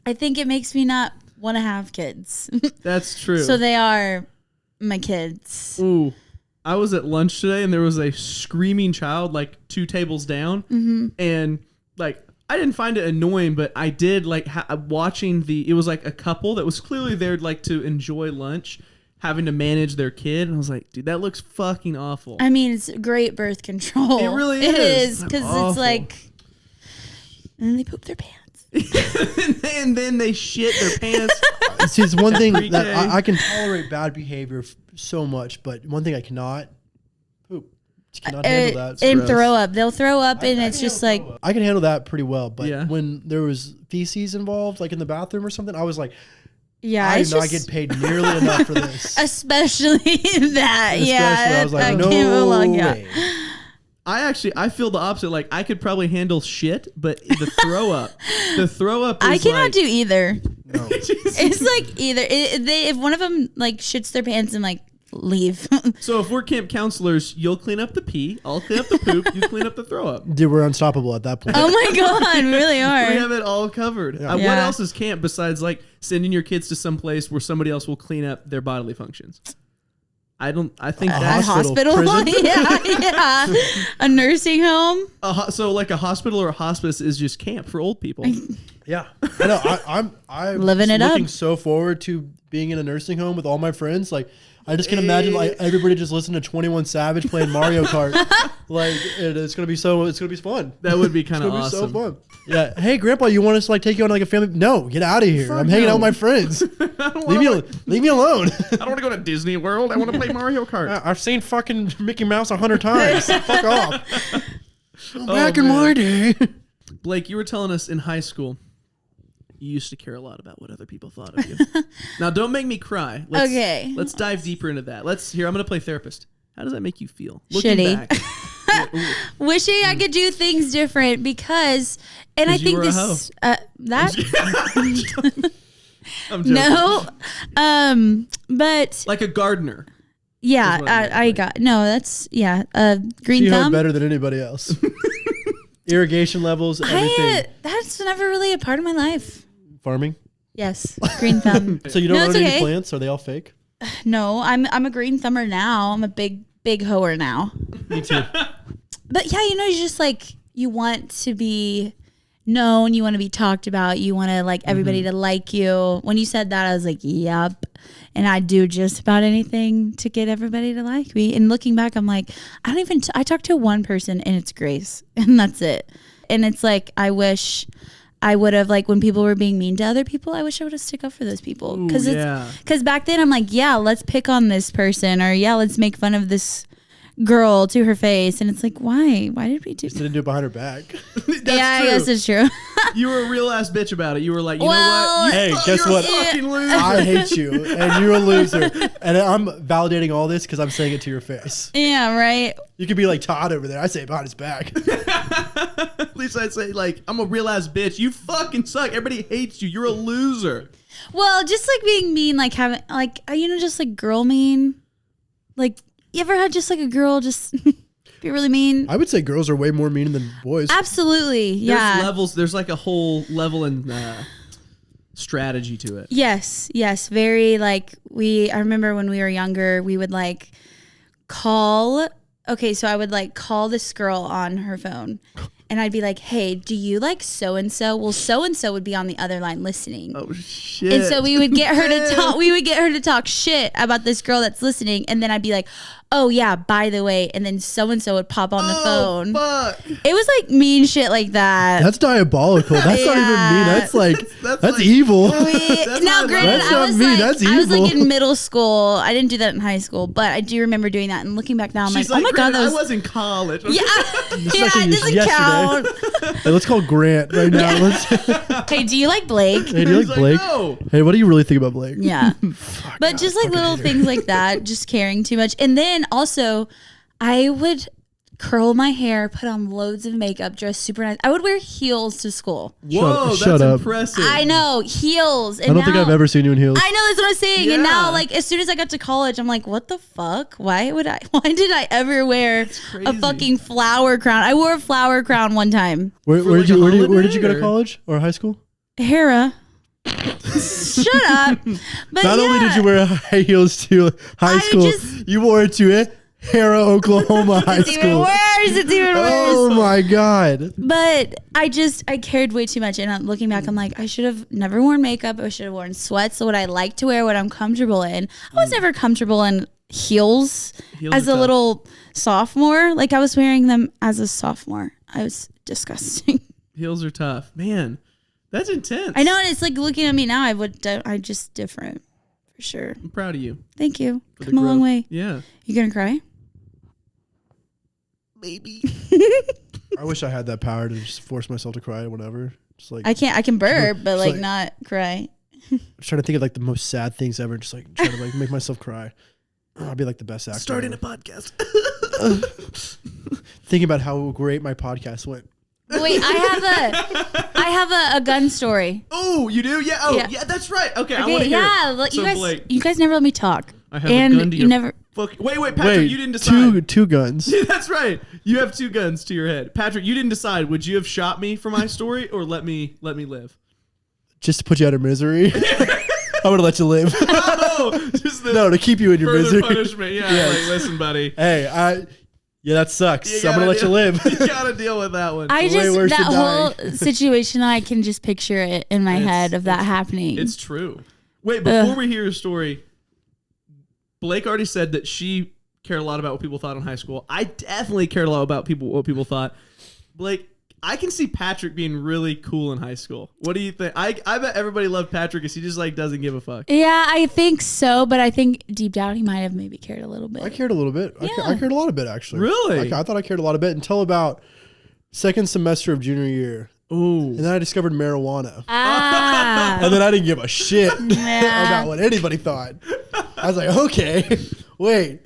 I think it makes me not want to have kids. That's true. So they are my kids. Ooh, I was at lunch today and there was a screaming child like 2 tables down, and like I didn't find it annoying, but I did like watching it was like a couple that was clearly there like to enjoy lunch, having to manage their kid, and I was like, dude, that looks fucking awful. I mean, it's great birth control. It really It is. is because Awful. it's like, and then they poop their pants. and then they shit their pants. See, it's one thing Pre-K. that I can tolerate bad behavior so much, but one thing I cannot poop. Just cannot handle that. It's And gross. throw up. They'll throw up, and I it's can just handle like, I can handle that pretty well, but Yeah. when there was feces involved, like in the bathroom or something, I was like, yeah, I it's do not just, get paid nearly enough for this. especially that. Especially, Yeah, I was like, I no can't belong, yeah. way. I feel the opposite. Like I could probably handle shit, but the throw up is I cannot like, do either. No. It's like either if one of them like shits their pants and like leave. So if we're camp counselors, you'll clean up the pee, I'll clean up the poop, you clean up the throw up. Dude, we're unstoppable at that point. Oh my god, we really We are. have it all covered. What Yeah. else is camp besides like sending your kids to some place where somebody else will clean up their bodily functions? I think A that's hospital, Prison? yeah, a nursing home. so like a hospital or a hospice is just camp for old people. Yeah, I know. I'm Living it looking up. so forward to being in a nursing home with all my friends. Like, I just can imagine like everybody just listening to 21 Savage playing Mario Kart. Like, it's gonna be fun. That would be kind It's of gonna awesome. be so fun. Yeah. Hey, Grandpa, you want us to like take you on like a family? No, get out of here. Fuck I'm hanging no. out with my friends. leave me alone. I don't want to go to Disney World. I want to play Mario Kart. I've seen fucking Mickey Mouse 100 times. Fuck off. Back in man. my day. Blake, you were telling us in high school you used to care a lot about what other people thought of you. Now, don't make me cry. Okay. Let's dive deeper into that. I'm going to play therapist. How does that make you feel? Shitty. Back. Yeah, ooh. Wishing I could do things different because, and I 'Cause you think were a hoe. this that I'm joking. no, but Like a gardener. yeah, That's what I meant, I got no. That's green She hoed thumb. better than anybody else. Irrigation levels, everything. That's never really a part of my life. Farming. Yes, green thumb. So you don't No, own it's any okay. plants? Are they all fake? No, I'm a green thumber now. I'm a big hoer now. Me too. But yeah, you just like you want to be known, you want to be talked about, you want to like everybody to like you. When you said that, I was like, yep. And I do just about anything to get everybody to like me. And looking back, I'm like, I talked to one person and it's Grace, and that's it. And it's like, I wish I would have, like, when people were being mean to other people, I wish I would have stick up for those people. Ooh, Because yeah. back then I'm like, yeah, let's pick on this person, or yeah, let's make fun of this girl to her face, and it's like, why did we do Just didn't do it behind her back. That's yeah, true. I guess it's true. You were a real ass bitch about it. You were like, you know Well, what? Hey, guess you're what? A fucking loser. I hate you, and you're a loser. And I'm validating all this because I'm saying it to your face. Yeah, right. You could be like Todd over there. I say it behind his back. At least I'd say, like, I'm a real ass bitch. You fucking suck. Everybody hates you. You're a loser. Well, just like being mean, like having, like, just like girl mean. Like, you ever had just like a girl just be really mean? I would say girls are way more mean than boys. Absolutely. Yeah. There's levels. There's like a whole level and strategy to it. Yes. Very like I remember when we were younger, we would like call. Okay, so I would like call this girl on her phone. And I'd be like, hey, do you like so-and-so? Well, so-and-so would be on the other line listening. Oh, shit. And so we would get her to talk. We would get her to talk shit about this girl that's listening, and then I'd be like, "Oh yeah, by the way," and then so and so would pop on the phone. Fuck. It was like mean shit like that. That's diabolical. That's not even mean. That's like That's that's like- evil. That's Now, not granted, That's I not was mean, like, that's I was like evil. in middle school. I didn't do that in high school, but I do remember doing that. And looking back now, I'm She's like, oh my god, that I was was in college. yeah, yeah, actually it doesn't yesterday. count. Hey, let's call Grant right now. Let's, Hey, do you like Blake? hey, do you He's like Blake? No. Hey, what do you really think about Blake? Yeah. But just like little things like that, just caring too much. And then also, I would curl my hair, put on loads of makeup, dress super nice. I would wear heels to school. Whoa, Shut that's up. impressive. I know, heels. And I don't think now- I've ever seen you in heels. I know, that's what I'm saying. And now, Yeah. like, as soon as I got to college, I'm like, what the fuck? Why did I ever wear a crazy. fucking flower crown? I wore a flower crown one time. Where For like a did you go holiday, to or- college or high school? Hera. Shut up. But Not yeah, only did you wear high heels to high I school, just- you wore it to Hera, Oklahoma high it's even school. worse. It's even worse. Oh my god. But I cared way too much. And looking back, I'm like, I should have never worn makeup. I should have worn sweats. So what I like to wear, what I'm comfortable in. I was never comfortable in heels Heels as are a tough. little sophomore. Like I was wearing them as a sophomore. I was disgusting. Heels are tough. Man, that's intense. I know. And it's like looking at me now, I just different for sure. I'm proud of you. Thank you. for the Come a long growth. way. Yeah. You gonna cry? Maybe. I wish I had that power to just force myself to cry whenever. Just like I can't. I can burp, but It's like like- not cry. I'm trying to think of like the most sad things ever. Just like trying to like make myself cry. I'd be like the best actor. Starting a ever. podcast. Thinking about how great my podcast went. Wait, I have a gun story. Oh, you do? Yeah. Oh, Yeah. yeah. That's right. Okay, I want Okay, to hear. yeah. it. Like, So, you guys, Blake, you guys never let me talk. I have and a gun to you your never. Wait, Patrick, Wait, you didn't decide. two guns. Yeah, that's right. You have two guns to your head. Patrick, you didn't decide. Would you have shot me for my story or let me live? Just to put you out of misery. I would have let you live. No, just the No, to keep you in your further misery. punishment. Yeah, like listen, buddy. Hey, yeah, that sucks. You So I'm gonna gotta let you deal- live. You gotta deal with that one. I way just worse that than whole dying. situation. I can just picture it in my head of that happening. It's true. Wait, before we hear your story, Blake already said that she cared a lot about what people thought in high school. I definitely cared a lot about what people thought. Blake, I can see Patrick being really cool in high school. What do you think? I bet everybody loved Patrick because he just like doesn't give a fuck. Yeah, I think so, but I think deep down he might have maybe cared a little bit. I cared a little bit. Yeah. I cared a lot of bit actually. Really? I thought I cared a lot of bit until about second semester of junior year, Ooh. and then I discovered marijuana, Ah, and then I didn't give a shit Yeah. about what anybody thought. I was like, okay, wait.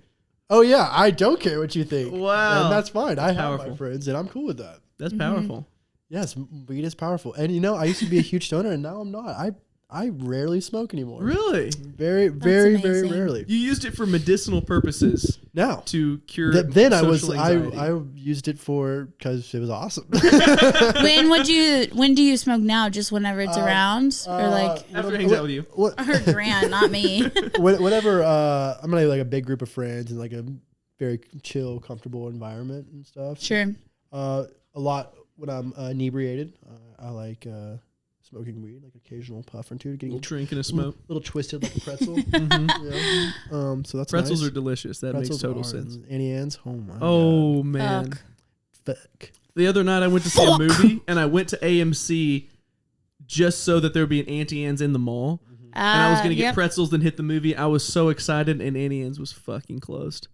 Oh yeah, I don't care what you think. Wow. And that's fine. I have powerful. my friends, and I'm cool with that. That's powerful. Yes, weed is powerful. And you know, I used to be a huge stoner, and now I'm not. I rarely smoke anymore. Really? Very, very, very amazing. rarely. You used it for medicinal purposes Now, to cure then I was social anxiety. I used it for because it was awesome. when do you smoke now? Just whenever it's around, or like After it hangs out with you. What, her Grant, not me. whenever I'm in like a big group of friends and like a very chill, comfortable environment and stuff. Sure. A lot when I'm inebriated, I like smoking weed, like occasional puff or two, getting Drink and a smoke. little twisted like a pretzel. So that's Pretzels nice. are delicious. That Pretzels makes total are, sense. and Annie Ann's, oh my Oh man. Fuck. god, fuck. The other night I went to see a movie and I went to AMC just so that there would be an Auntie Anne's in the mall. and I was gonna get pretzels and hit the movie. I was so excited, and Annie Ann's was fucking closed.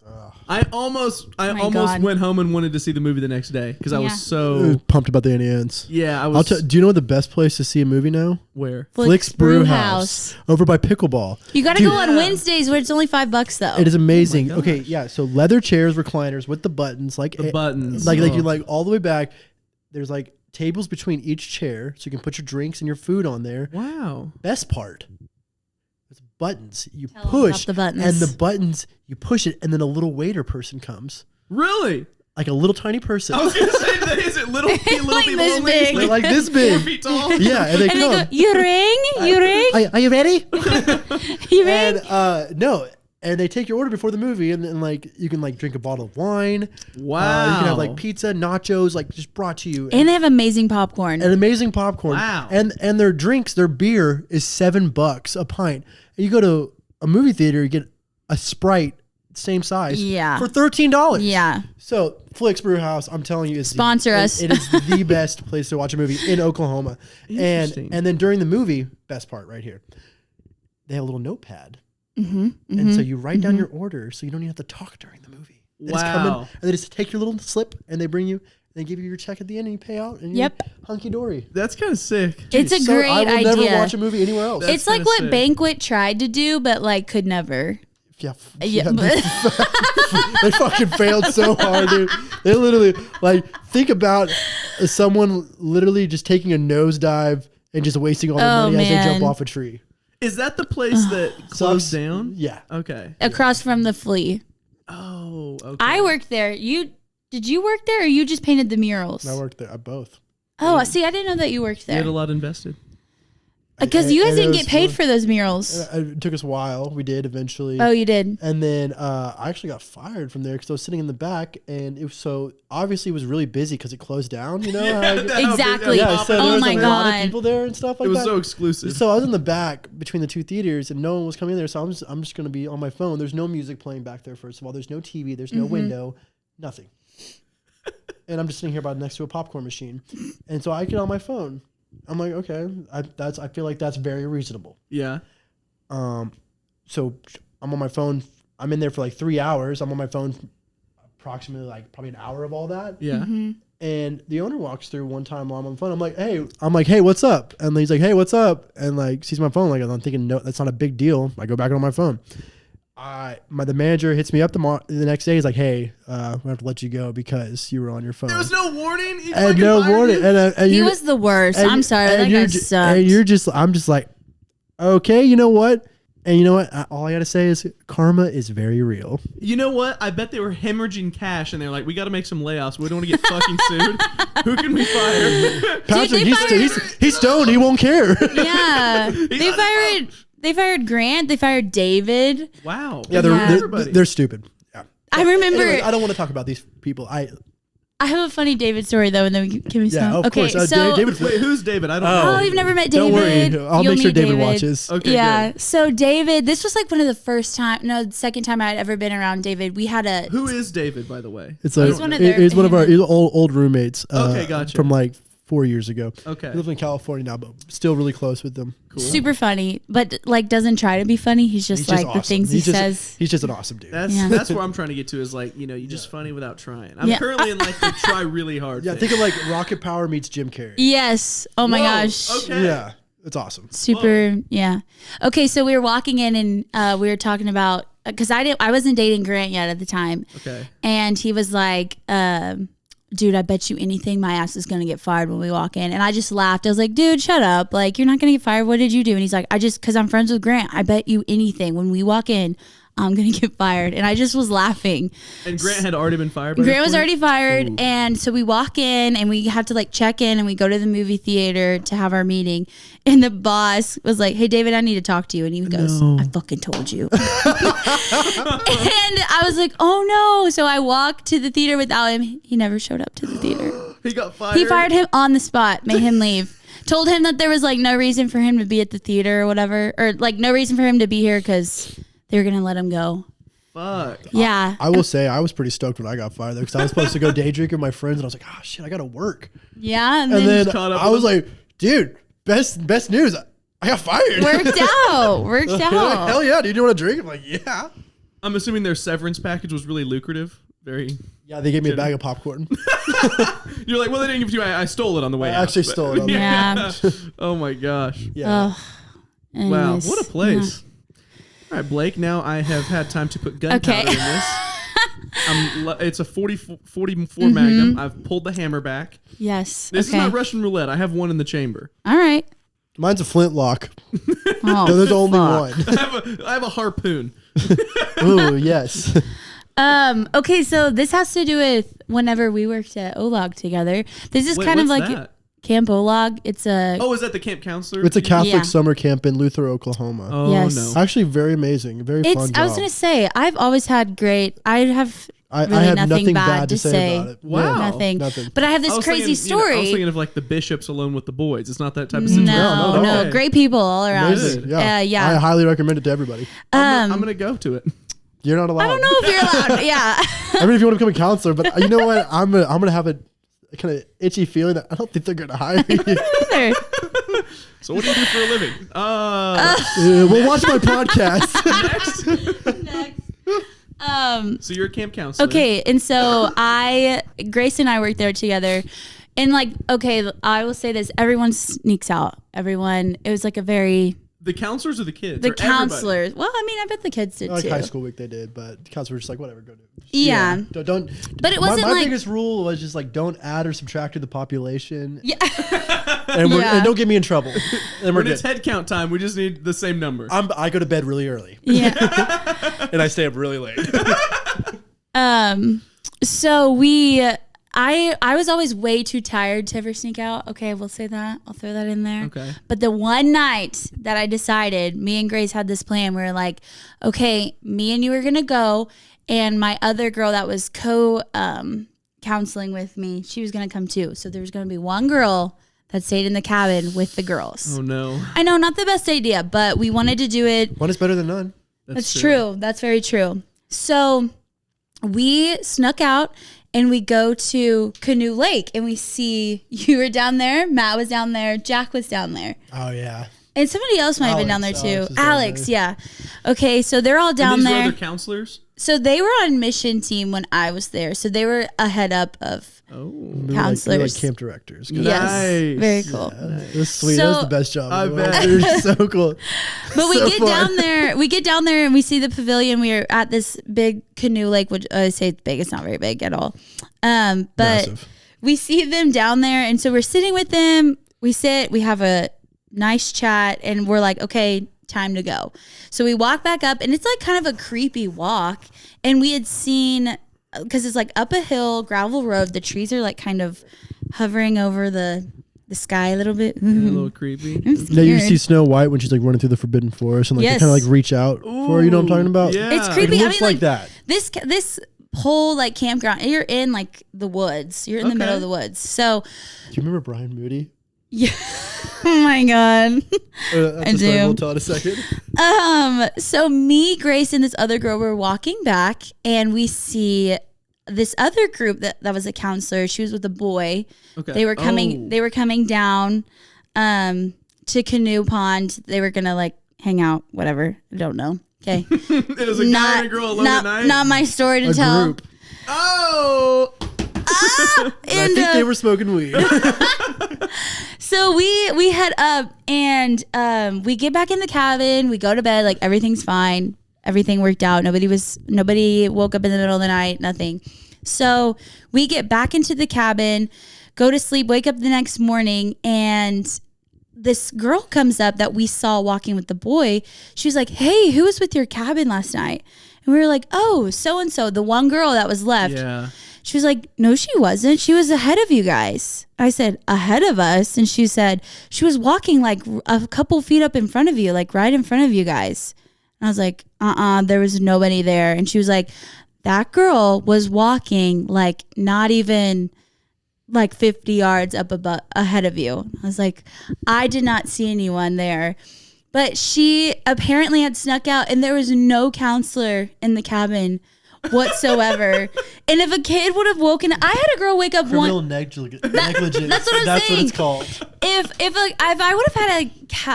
I almost went home and wanted to see the movie the next day because I was so pumped about the Annie Ann's. Yeah, I was. Do you know the best place to see a movie now? Where? Flick's Brew House over by Pickleball. You got to go on Wednesdays where it's only $5 though. It is amazing. Okay, yeah. So leather chairs, recliners with the buttons, like the buttons, like you like all the way back. There's like tables between each chair, so you can put your drinks and your food on there. Wow. Best part. Buttons you Tell push the buttons. and the buttons you push it and then a little waiter person comes, Really? like a little tiny person. I was gonna say, is it little people Like people this only? big. They're like this 4 big. feet tall. Yeah, and they and come. they go, you ring? Are you ready? You ring? And no, and they take your order before the movie, and then like you can like drink a bottle of wine. Wow. You can have like pizza, nachos, like just brought to you. And they have amazing popcorn. And amazing popcorn. Wow. And their drinks, their beer is $7 a pint. And you go to a movie theater, you get a Sprite, same size, Yeah. for $13. Yeah. So Flick's Brew House, I'm telling you, is Sponsor us. It is the best place to watch a movie in Oklahoma. Interesting. And then during the movie, best part right here, they have a little notepad, and so you write down your order, so you don't even have to talk during the movie. They just come in, Wow. and they just take your little slip, and they bring you. They give you your check at the end, and you pay out, and Yep. you're hunky dory. That's kind of sick. It's a So great I will idea. never watch a movie anywhere else. That's It's like kinda what sick. Banquet tried to do, but like could never. Yeah, Yeah, they fucking failed so hard, dude. They literally like think about someone literally just taking a nosedive and just wasting all the Oh, money as they man. jump off a tree. Is that the place that closed Sucks. down? Yeah. Okay. Across from the flea. Oh, okay. I worked there. Did you work there or you just painted the murals? I worked there. Both. Oh, see, I didn't know that you worked You had a there. lot invested. Because you guys And it didn't was get paid fun. for those murals. It took us a while. We did eventually. Oh, you did. And then I actually got fired from there because I was sitting in the back, and it was so obviously it was really busy because it closed down. You know? Exactly. Yeah, so there Oh was my a lot God. of people there and stuff like It was that. so exclusive. So I was in the back between the two theaters, and no one was coming in there. So I'm just gonna be on my phone. There's no music playing back there. First of all, there's no TV. There's no window. Nothing. And I'm just sitting here next to a popcorn machine, and so I get on my phone. I'm like, okay, I feel like that's very reasonable. Yeah. So I'm on my phone. I'm in there for like 3 hours. I'm on my phone approximately like probably an hour of all that. Yeah. And the owner walks through one time while I'm on the phone. I'm like, hey, what's up? And he's like, hey, what's up? And like sees my phone. Like I'm thinking, no, that's not a big deal. I go back on my phone. The manager hits me up the next day. He's like, hey, we have to let you go because you were on your phone. There was no warning. He and fucking no fired warning. you? And He you- was the worst. and I'm you- sorry. and That you're guy ju- sucked. I'm just like, okay, you know what? And you know what? All I got to say is karma is very real. You know what? I bet they were hemorrhaging cash, and they're like, "We got to make some layoffs. We don't want to get fucking sued. Who can we fire?" Patrick, they he's stoned. He won't care. Yeah. They fired Grant. They fired David. Wow. Yeah, Everybody. they're stupid. Yeah. I remember. Anyways, I don't want to talk about these people. I have a funny David story though, and then can we Yeah, stop? of Okay, course. so David. Wait, who's David? I don't oh, know. you've never met Don't David. worry. I'll You'll make sure meet David watches. Okay. Yeah. Good. So David, this was like one of the the second time I had ever been around David. We had a Who is David, by the way? It's I like don't one know. of their- he's one of our old roommates. Okay, gotcha. From like 4 years ago. Okay. He lives in California now, but still really close with them. Cool. super funny, but like doesn't try to be funny. He's just He's like just the awesome. things he says. He's just an awesome dude. That's where I'm trying to get to is like, you're just funny without trying. I'm Yeah. currently in like the try really hard. Yeah, phase. think of like Rocket Power meets Jim Carrey. Yes. Oh my Whoa, gosh. Okay. Yeah, it's awesome. Super. Yeah. Okay. So we were walking in and we were talking about because I wasn't dating Grant yet at the time. Okay. And he was like, dude, I bet you anything my ass is going to get fired when we walk in. And I just laughed. I was like, dude, shut up. Like, you're not going to get fired. What did you do? And he's like, because I'm friends with Grant, I bet you anything when we walk in, I'm going to get fired. And I just was laughing. And Grant had already been fired by Grant this was point? already fired. Ooh. And so we walk in and we have to like check in and we go to the movie theater to have our meeting. And the boss was like, hey, David, I need to talk to you. And he goes, I fucking told you. And I was like, oh no. So I walked to the theater without him. He never showed up to the theater. He got fired. He fired him on the spot, made him leave. Told him that there was like no reason for him to be at the theater or whatever. Or like no reason for him to be here because they were going to let him go. Fuck. Yeah. I will say I was pretty stoked when I got fired though because I was supposed to go day drink with my friends and I was like, oh shit, I gotta work. Yeah. And then caught up I with was like, dude, best news. I got fired. Worked out. Hell yeah, dude. You want a drink? I'm like, yeah. I'm assuming their severance package was really lucrative. Very. Yeah, they gave me a bag of popcorn. You're like, well, they didn't give it to you. I stole it on the way out. I actually stole it. Yeah. Oh my gosh. Yeah. Wow. What a place. All right, Blake. Now I have had time to put gunpowder in this. It's a 44 Magnum. I've pulled the hammer back. Yes. This is not Russian roulette. I have one in the chamber. All right. Mine's a flintlock. Oh, There's only one. I have a harpoon. Ooh, yes. Okay, so this has to do with whenever we worked at OLOG together. This is kind of like that? Camp OLOG. It's a is that the camp counselor? It's a Catholic summer camp in Luther, Oklahoma. Oh Yes. no. Actually, very amazing. Very fun job. I was gonna say I've always had great. I have nothing bad to say about it. Wow. Nothing. But I have this crazy story. I was thinking of like the bishops alone with the boys. It's not that type of situation. No, Okay. great people all around. Amazing. Yeah. I highly recommend it to everybody. I'm gonna go to it. You're not allowed. I don't know if you're allowed. Yeah. I mean, if you want to become a counselor, but you know what? I'm gonna have a kind of itchy feeling that I don't think they're gonna hire you. So what do you do for a living? We'll watch my podcast. Next. So you're a camp counselor. Okay, and so Grace and I worked there together. And like, okay, I will say this, everyone sneaks out. It was like a very... The counselors or the kids? The or counselors. everybody? Well, I mean, I bet the kids did Like too. high school week they did, but the counselor was just like, whatever, go do it. Yeah. Don't. But it wasn't my like... biggest rule was just like, don't add or subtract to the population. Yeah. And don't get me in trouble. And when it's head count time, we just need the same number. I go to bed really early. Yeah. And I stay up really late. So I was always way too tired to ever sneak out. Okay, we'll say that. I'll throw that in there. Okay. But the one night that I decided, me and Grace had this plan. We were like, okay, me and you are going to go. And my other girl that was counseling with me, she was going to come too. So there was going to be one girl that stayed in the cabin with the girls. Oh, no. I know, not the best idea, but we wanted to do it. One is better than none. That's true. That's very true. So we snuck out and we go to Canoe Lake and we see you were down there, Matt was down there, Jack was down there. Oh, yeah. And somebody else might have been down there too. Alex, Yeah. Okay, so they're all down and these there. Were other counselors? So they were on mission team when I was there. So they were ahead up of counselors. We're like camp directors. Yes. Nice. Very cool. Yeah, it was sweet. So- That was the best job. I in the world. bet. It was so cool. But we So get fun. down there. We get down there and we see the pavilion. We are at this big Canoe Lake, which I say it's big. It's not very big at all. But Massive. we see them down there, and so we're sitting with them. We sit. We have a nice chat, and we're like, okay, time to go. So we walk back up, and it's like kind of a creepy walk. And we had seen, because it's like up a hill, gravel road. The trees are like kind of hovering over the sky a little bit. A little creepy. I'm Yeah, you scared. see Snow White when she's like running through the Forbidden Forest, and like Yes. they kind of like reach out for her, you know what I'm talking about? Yeah. It's It creepy. looks like that. This whole like campground, you're in like the woods. You're in the middle of the woods. So, Do you remember Brian Moody? yeah. Oh my god. That's I a story do. we'll tell in a second. So me, Grace, and this other girl were walking back, and we see this other group that was a counselor. She was with a boy. Okay. They were coming. Oh. They were coming down to Canoe Pond. They were gonna like hang out. Whatever. I don't know. Okay. It was a guy and a girl alone at night? Not my story to A tell. group. Oh! I think they were smoking weed. So we head up and we get back in the cabin. We go to bed. Like everything's fine. Everything worked out. Nobody woke up in the middle of the night. Nothing. So we get back into the cabin, go to sleep, wake up the next morning, and this girl comes up that we saw walking with the boy. She was like, "Hey, who was with your cabin last night?" And we were like, "Oh, so and so, the one girl that was left." Yeah. She was like, "No, she wasn't. She was ahead of you guys." I said, "Ahead of us?" And she said, "She was walking like a couple feet up in front of you, like right in front of you guys." And I was like, there was nobody there. And she was like, "That girl was walking like not even like 50 yards up ahead of you." I was like, "I did not see anyone there." But she apparently had snuck out, and there was no counselor in the cabin whatsoever. And if a kid would have woken, I had a girl wake up Criminal negligence. That's what I'm saying. That's what it's called. If I would have had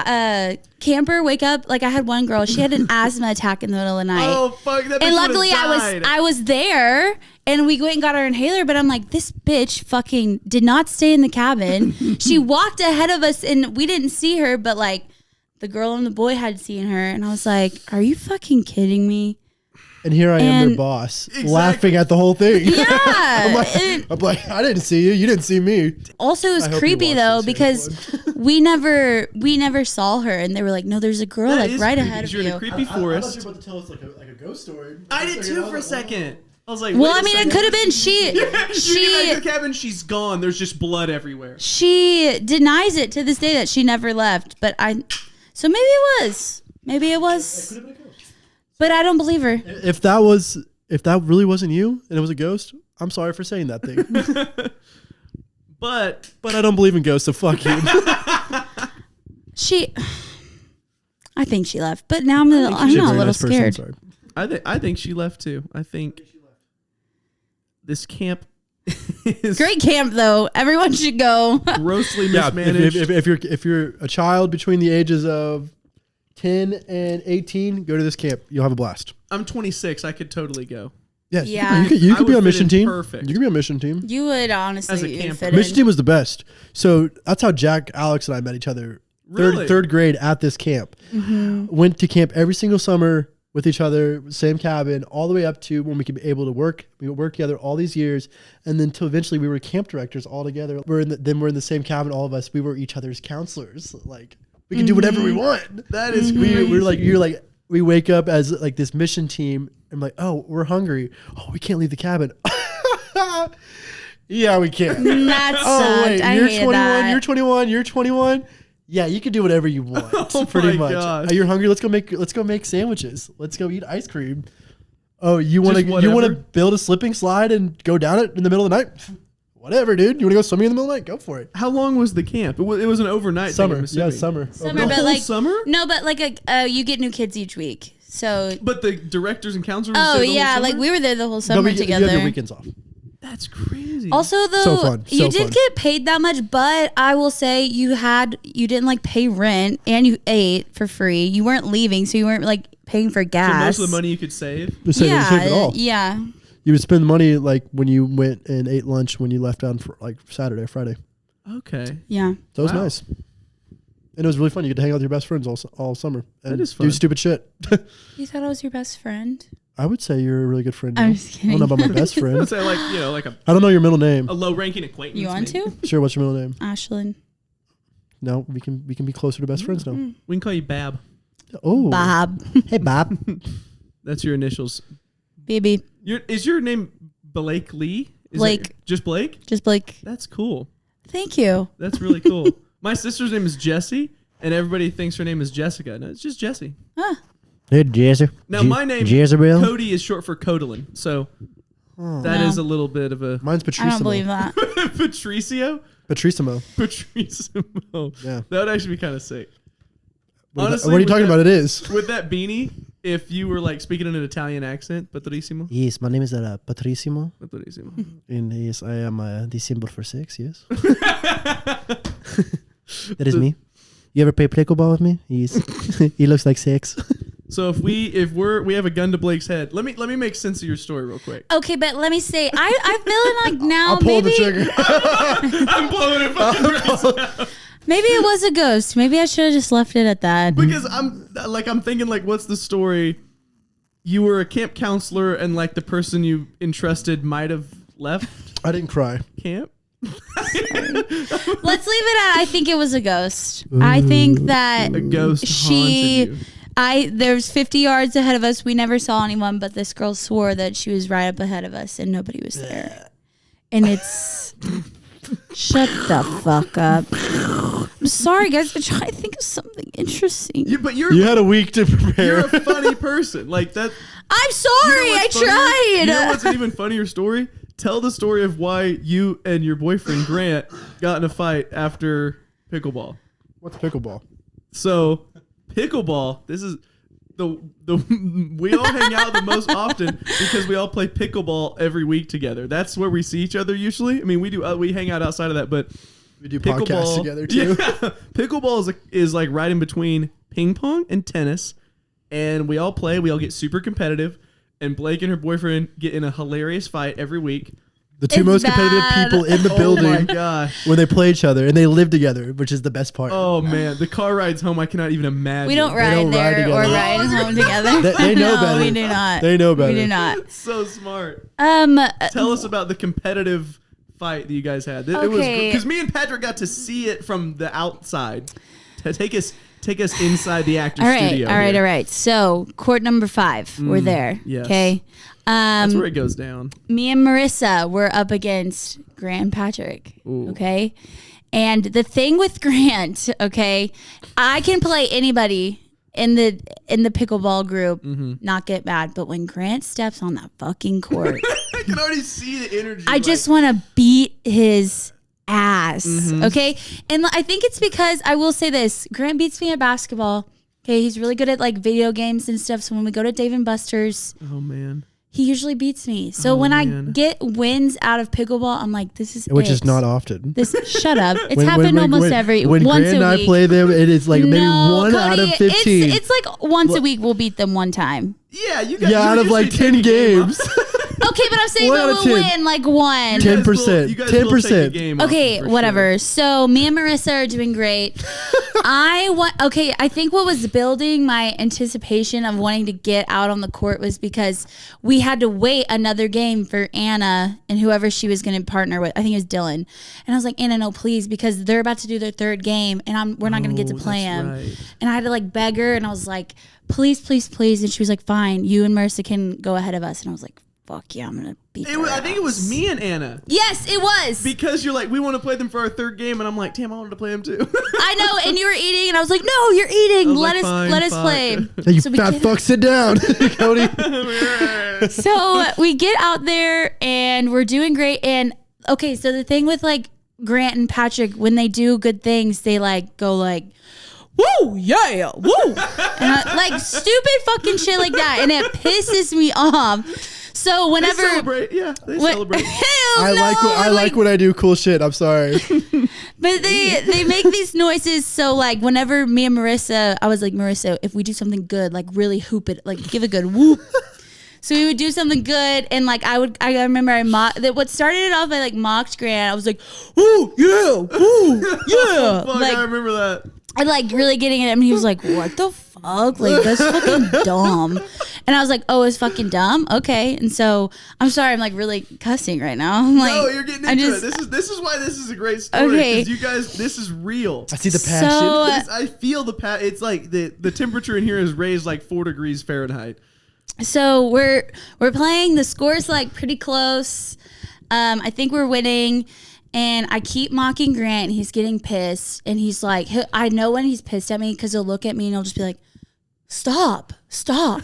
a camper wake up, like I had one girl, she had an asthma attack in the middle of the night. Oh fuck! That bitch And luckily would've died. I was there, and we went and got our inhaler. But I'm like, this bitch fucking did not stay in the cabin. She walked ahead of us, and we didn't see her. But like, the girl and the boy had seen her, and I was like, are you fucking kidding me? And here I am, their boss, laughing at the whole thing. Yeah. I'm like, I didn't see you. You didn't see me. Also, it was creepy though because we never saw her, and they were like, "No, there's a girl That like is right creepy, ahead of you're in you." a creepy forest. I thought you were about to tell us like a ghost story. I did too for a second. I was like, Well, wait I a mean, second. it could have been You get back to the cabin, she's gone. There's just blood everywhere. She denies it to this day that she never left, but so maybe it was, but I don't believe her. If that really wasn't you and it was a ghost, I'm sorry for saying that thing. But I don't believe in ghosts, so fuck you. I think she left, but now I'm a little scared. I think she left too. I think this camp is Great camp though. Everyone should go. grossly mismanaged. If you're a child between the ages of 10 and 18, go to this camp. You'll have a blast. I'm 26. I could totally go. Yes, Yeah. you could be would on fit mission in team. perfect. You could be on mission team. You would honestly As a camper. fit Mission in. team was the best. So that's how Jack, Alex, and I met each other. Really? Third grade at this camp. Went to camp every single summer with each other, same cabin, all the way up to when we could be able to work. We would work together all these years, and then till eventually we were camp directors all together. We're in the same cabin, all of us. We were each other's counselors. Like we can do whatever we want. That is We wake up as like this mission team. I'm like, oh, we're hungry. Oh, we can't leave the cabin. Yeah, we can. That sucked. Oh wait, I you're hated 21. that. You're 21. You're 21. Yeah, you can do whatever you want. Oh pretty my much. gosh. Are you hungry? Let's go make sandwiches. Let's go eat ice cream. Oh, you want to whatever. build a slipping slide and go down it in the middle of the night? Whatever, dude. You want to go swimming in the middle of the night? Go for it. How long was the camp? It was an overnight Summer. thing. Yeah, summer. Summer, The but whole like summer? No, but like you get new kids each week. So But the directors and counselors. oh stayed the whole yeah, summer? like we were there the whole No, summer you together. have your weekends off. That's crazy. Also, though, So fun. you So did fun. get paid that much, but I will say you didn't like pay rent and you ate for free. You weren't leaving, so you weren't like paying for so gas. most of the money you could save. You save it all. Yeah. You would spend the money like when you went and ate lunch when you left on for like Saturday or Friday. Okay. Yeah. That was Wow. nice. And it was really fun. You get to hang out with your best friends all summer. And That is fun. do stupid shit. You thought I was your best friend? I would say you're a really good friend. I'm now. just I don't know about my best friend. Let's say like a I don't know your middle name. low-ranking acquaintance. You want maybe. to? Sure, what's your middle name? Ashlyn. No, we can be closer to best friends now. We can call you Bab. Oh, Bob. Hey, Bob. That's your initials. Baby. Is your name Blake Lee? Is Blake. it just Blake? Just Blake. That's cool. Thank you. That's really cool. My sister's name is Jessie, and everybody thinks her name is Jessica. No, it's just Jessie. Huh. Hey, Jezzer. Now, my name, Jezebel. Cody, is short for Codalin. So that is a little bit of a... Mine's I Patrissimo. don't believe that. Patricio? Patrissimo. Patrissimo. Yeah. That would actually be kind of sick. What Honestly, are you with talking that- about? It is. With that beanie, if you were like speaking in an Italian accent, Patrissimo. Yes, my name is Patrissimo. Patrissimo. And yes, I am the symbol for sex, yes. That is me. You ever play pickleball with me? Yes. He looks like sex. So if we have a gun to Blake's head, let me make sense of your story real quick. Okay, but let me say, I feel like now I'll pull maybe the trigger. I'm blowing it fucking brains out. maybe it was a ghost. Maybe I should have just left it at that. Because I'm thinking like, what's the story? You were a camp counselor, and like the person you entrusted might have left I didn't cry. camp. Let's leave it at I think it was a ghost. I think that A ghost haunted you. there's 50 yards ahead of us. We never saw anyone, but this girl swore that she was right up ahead of us and nobody was there. And it's shut the fuck up. I'm sorry, guys. I'm trying to think of something interesting. But you're You had a week to prepare. you're a funny person. Like that. I'm sorry. I what's funnier? tried. You know what's an even funnier story? Tell the story of why you and your boyfriend Grant got in a fight after pickleball. What's pickleball? So pickleball, we all hang out the most often because we all play pickleball every week together. That's where we see each other usually. I mean, we hang out outside of that, but We do podcasts together too. Yeah, pickleball is like right in between ping pong and tennis, and we all play. We all get super competitive, and Blake and her boyfriend get in a hilarious fight every week. The two most competitive people in the building. Oh my gosh. When they play each other and they live together, which is the best part. Oh man, the car rides home, I cannot even imagine. We don't ride there or ride home together. They know better. We do not. They know better. We do not. So smart. Tell us about the competitive fight that you guys had. It was because me and Patrick got to see it from the outside. Take us inside the actor's studio. All right. So court number 5, we're there. Yes. Okay. That's where it goes down. Me and Marissa were up against Grant and Patrick. Ooh. Okay. And the thing with Grant, okay, I can play anybody in the pickleball group, not get mad. But when Grant steps on that fucking court, I can already see the energy. I just want to beat his ass. Okay. And I think it's because I will say this, Grant beats me at basketball. Okay. He's really good at like video games and stuff. So when we go to Dave and Buster's, oh man, he usually beats me. So when I get wins out of pickleball, I'm like, this is Which is not often. Shut up. It's happened almost every when once Grant a and I week. play them, it is like maybe one Cody, out of 15. It's like once a week we'll beat them one time. Yeah, you guys. Yeah, out of like 10 games. Okay, but I'm saying that we'll win like one. 10%. 10%. Okay, whatever. Sure. So me and Marissa are doing great. I think what was building my anticipation of wanting to get out on the court was because we had to wait another game for Anna and whoever she was going to partner with. I think it was Dylan. And I was like, Anna, no, please, because they're about to do their third game and we're not going to get to play him. Right. And I had to like beg her and I was like, please, please, please. And she was like, fine, you and Marissa can go ahead of us. And I was like, fuck yeah, I'm going to beat her. I think it was me and Anna. Yes, it was. Because you're like, we want to play them for our third game. And I'm like, damn, I wanted to play them too. I know. And you were eating. And I was like, no, you're eating. Let us play. You fat fuck, sit down, Cody. So we get out there and we're doing great. And okay, so the thing with like Grant and Patrick, when they do good things, they like go like, woo, yeah, woo. And like stupid fucking shit like that. And it pisses me off. So whenever they celebrate, they celebrate. I like when I do cool shit. I'm sorry. But they make these noises. So like whenever me and Marissa, I was like, Marissa, if we do something good, like really hoop it, like give a good whoop. So we would do something good, and like I remember I mocked that. What started it off, I like mocked Grant. I was like, "Ooh yeah, ooh yeah." Fuck, like, I remember that. I like really getting at him, and he was like, "What the fuck? Like that's fucking dumb." And I was like, "Oh, it's fucking dumb." Okay, and so I'm sorry, I'm like really cussing right now. I'm like, no, you're getting into it. This is why this is a great story. Okay, because you guys, this is real. I see the passion. So, I feel the passion. It's like the temperature in here is raised like 4 degrees Fahrenheit. So we're playing. The score's like pretty close. I think we're winning, and I keep mocking Grant. And he's getting pissed, and he's like, I know when he's pissed at me because he'll look at me and he'll just be like, "Stop, stop,